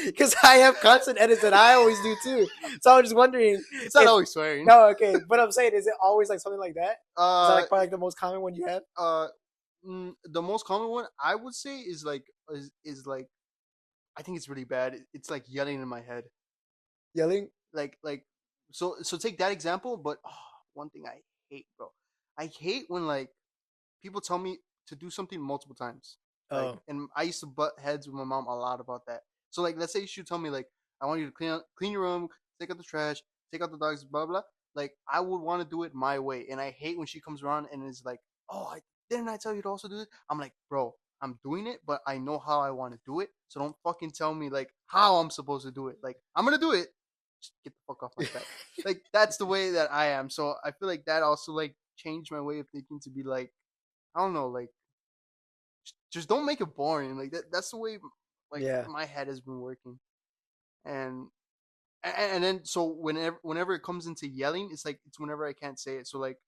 Because I have constant edits that I always do too. So I was just wondering. It's not always swearing. No, okay, but I'm saying, is it always like something like that? Is that like Uh, probably like the most common one you have? the most common one I would say is like like I think it's really bad. It's like yelling in my head. Yelling? Like so take that example, but one thing I hate, bro. I hate when like people tell me to do something multiple times. Like, Oh, and I used to butt heads with my mom a lot about that. So like, let's say she would tell me like, I want you to clean your room, take out the trash, take out the dogs, blah blah. Like I would want to do it my way, and I hate when she comes around and is like, oh, didn't I tell you to also do this? I'm like, bro, I'm doing it, but I know how I want to do it. So don't fucking tell me like how I'm supposed to do it. Like I'm gonna do it. Just get the fuck off my back. Like that's the way that I am. So I feel like that also like change my way of thinking to be like, I don't know, like just don't make it boring. Like that's the way like Yeah. my head has been working. And and then so whenever it comes into yelling, it's like it's whenever I can't say it. So like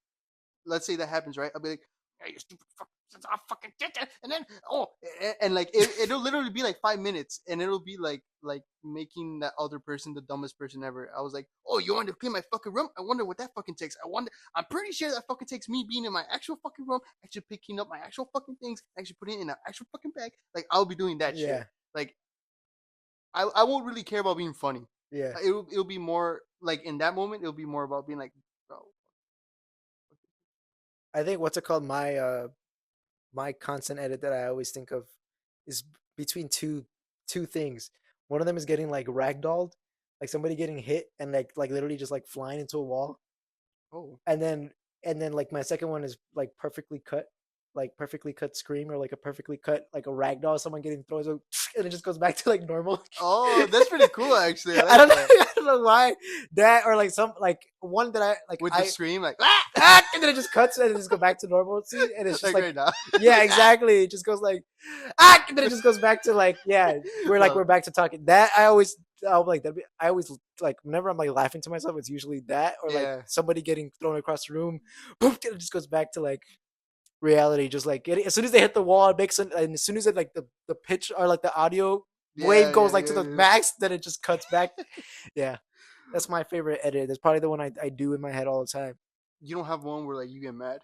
let's say that happens, right? I'll be like, "Hey, you stupid fuck, I fucking did that," and then and like it'll literally be like 5 minutes, and it'll be like making that other person the dumbest person ever. I was like, "Oh, you want to clean my fucking room? I wonder what that fucking takes. I wonder. I'm pretty sure that fucking takes me being in my actual fucking room, actually picking up my actual fucking things, actually putting it in an actual fucking bag. Like I'll be doing that shit. Yeah. Like I won't really care about being funny. Yeah. It'll be more like in that moment. It'll be more about being like, bro, I think what's it called? My constant edit that I always think of is between two things. One of them is getting like ragdolled, like somebody getting hit and like literally just like flying into a wall. oh, And then like my second one is like perfectly cut scream, or like a perfectly cut like a ragdoll, someone getting thrown, and it just goes back to like normal. oh, that's pretty cool actually. I I like don't know. that. I don't know why that, or like some like one that I like With the I scream, like ah, and then it just cuts and it just go back to normalcy, and it's just like like, right now. yeah, exactly. It just goes like and then it just goes back to like, yeah, No, we're back to talking. That I'll like that. I always like whenever I'm like laughing to myself, it's usually that, or like yeah, somebody getting thrown across the room. Boom, and it just goes back to like reality. Just like as soon as they hit the wall, it makes and as soon as it like the pitch or like the audio wave yeah, goes yeah, like to yeah, the yeah. max, then it just cuts back. Yeah, that's my favorite edit. That's probably the one I do in my head all the time. You don't have one where like you get mad,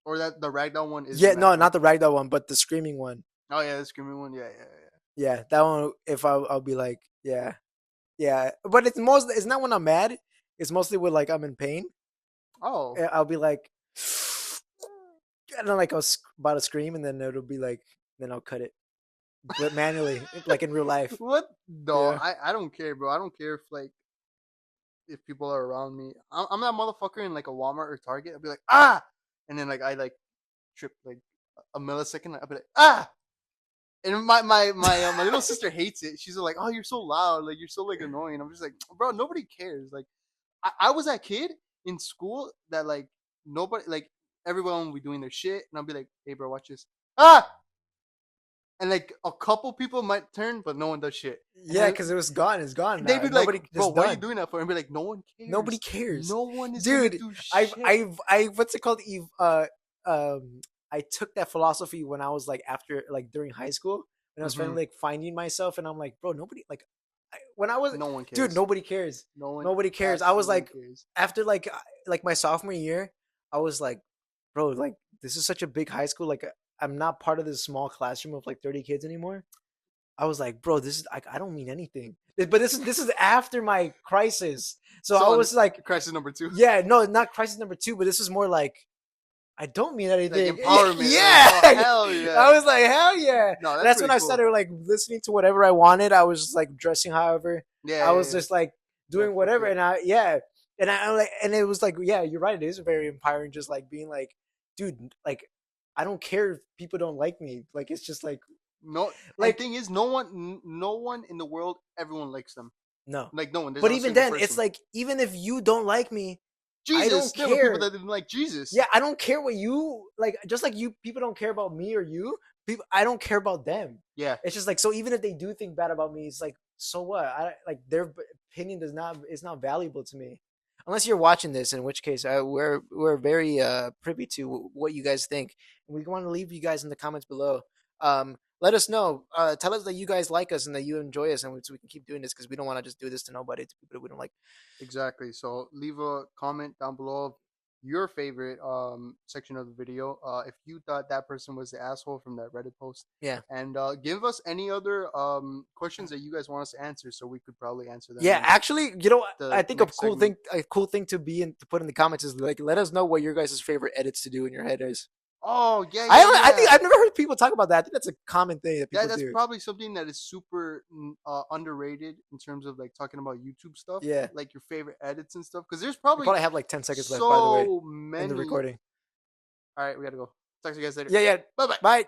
or that the ragdoll one is the Yeah, mad no, one. not the ragdoll one, but the screaming one. Oh yeah, the screaming one. Yeah, yeah, yeah. Yeah, that one. If I'll be like, yeah, yeah, but it's not when I'm mad. It's mostly when like I'm in pain. Oh, I'll be like, and then like about to scream, and then it'll be like, then I'll cut it, but manually, like in real life. what? No, Yeah, I don't care, bro. I don't care if like if people are around me. I'm that motherfucker in like a Walmart or Target. I'll be like ah, and then like I like trip like a millisecond. I'll be like ah. And my little sister hates it. She's like, "Oh, you're so loud. Like you're so like annoying." I'm just like, "Bro, nobody cares." Like I was that kid in school that like nobody like everyone would be doing their shit, and I'll be like, "Hey, bro, watch this." Ah, and like a couple people might turn, but no one does shit. And yeah, then because it was gone. It's gone they'd now. be like, Nobody. "Bro, It's why are you done. doing that for?" And be like, "No one Nobody cares. cares, No one is gonna dude. do I've shit." I've I what's it called? Um, I took that philosophy when I was like after like during high school, when I was Mm-hmm. finally like finding myself, and I'm like, bro, nobody like when I was, No one dude, cares. nobody cares. No one Nobody cares. I was absolutely like, cares. after like my sophomore year, I was like, bro, like this is such a big high school. Like I'm not part of this small classroom of like 30 kids anymore. I was like, bro, this is like I don't mean anything. But this is after my crisis. So I So on was like, crisis number two, yeah, no, not crisis number two, but this is more like I don't mean like anything. empowerment. Like Yeah. oh hell yeah. I was like, hell yeah. And No, that's that's when pretty I cool. started like listening to whatever I wanted. I was just like dressing however. Yeah, I yeah, was yeah. just like Yeah, doing fuck whatever. it. And I, yeah. And I like, and it was like, yeah, you're right. It is very empowering, just like being like, dude, like, I don't care if people don't like me. Like, it's just No, and like, thing is, no one in the world, everyone likes them. no. Like no one. There's But not a even single then, it's person. like, even if you don't like me, I Jesus, don't there were people care. that didn't like Jesus. Yeah, I don't care what you like. Just like you, people don't care about me or you. People, I don't care about them. Yeah, It's just like, so even if they do think bad about me, it's like, so what? I like their opinion does not is not valuable to me, unless you're watching this. In which case, we're very privy to what you guys think, and we want to leave you guys in the comments below. Let us know. Tell us that you guys like us and that you enjoy us, and so we can keep doing this, because we don't want to just do this to nobody, to people that we don't like. exactly. So leave a comment down below of your favorite section of the video. If you thought that person was the asshole from that Reddit post, Yeah. and give us any other questions that you guys want us to answer, so we could probably answer them Yeah, in actually, you know, I the think next segment. a cool thing to be in to put in the comments is like, let us know what your guys' favorite edits to do in your head is. Oh yeah, yeah, I think yeah. I've never heard people talk about that. I think that's a common thing that Yeah, people that's do. probably something that is super underrated in terms of like talking about YouTube stuff, Yeah, like your favorite edits and stuff. Because there's we probably probably have like 10 seconds left, by the way, so in the many. recording. All right, we gotta go. Talk to you guys later. Yeah, yeah. Bye bye. Bye.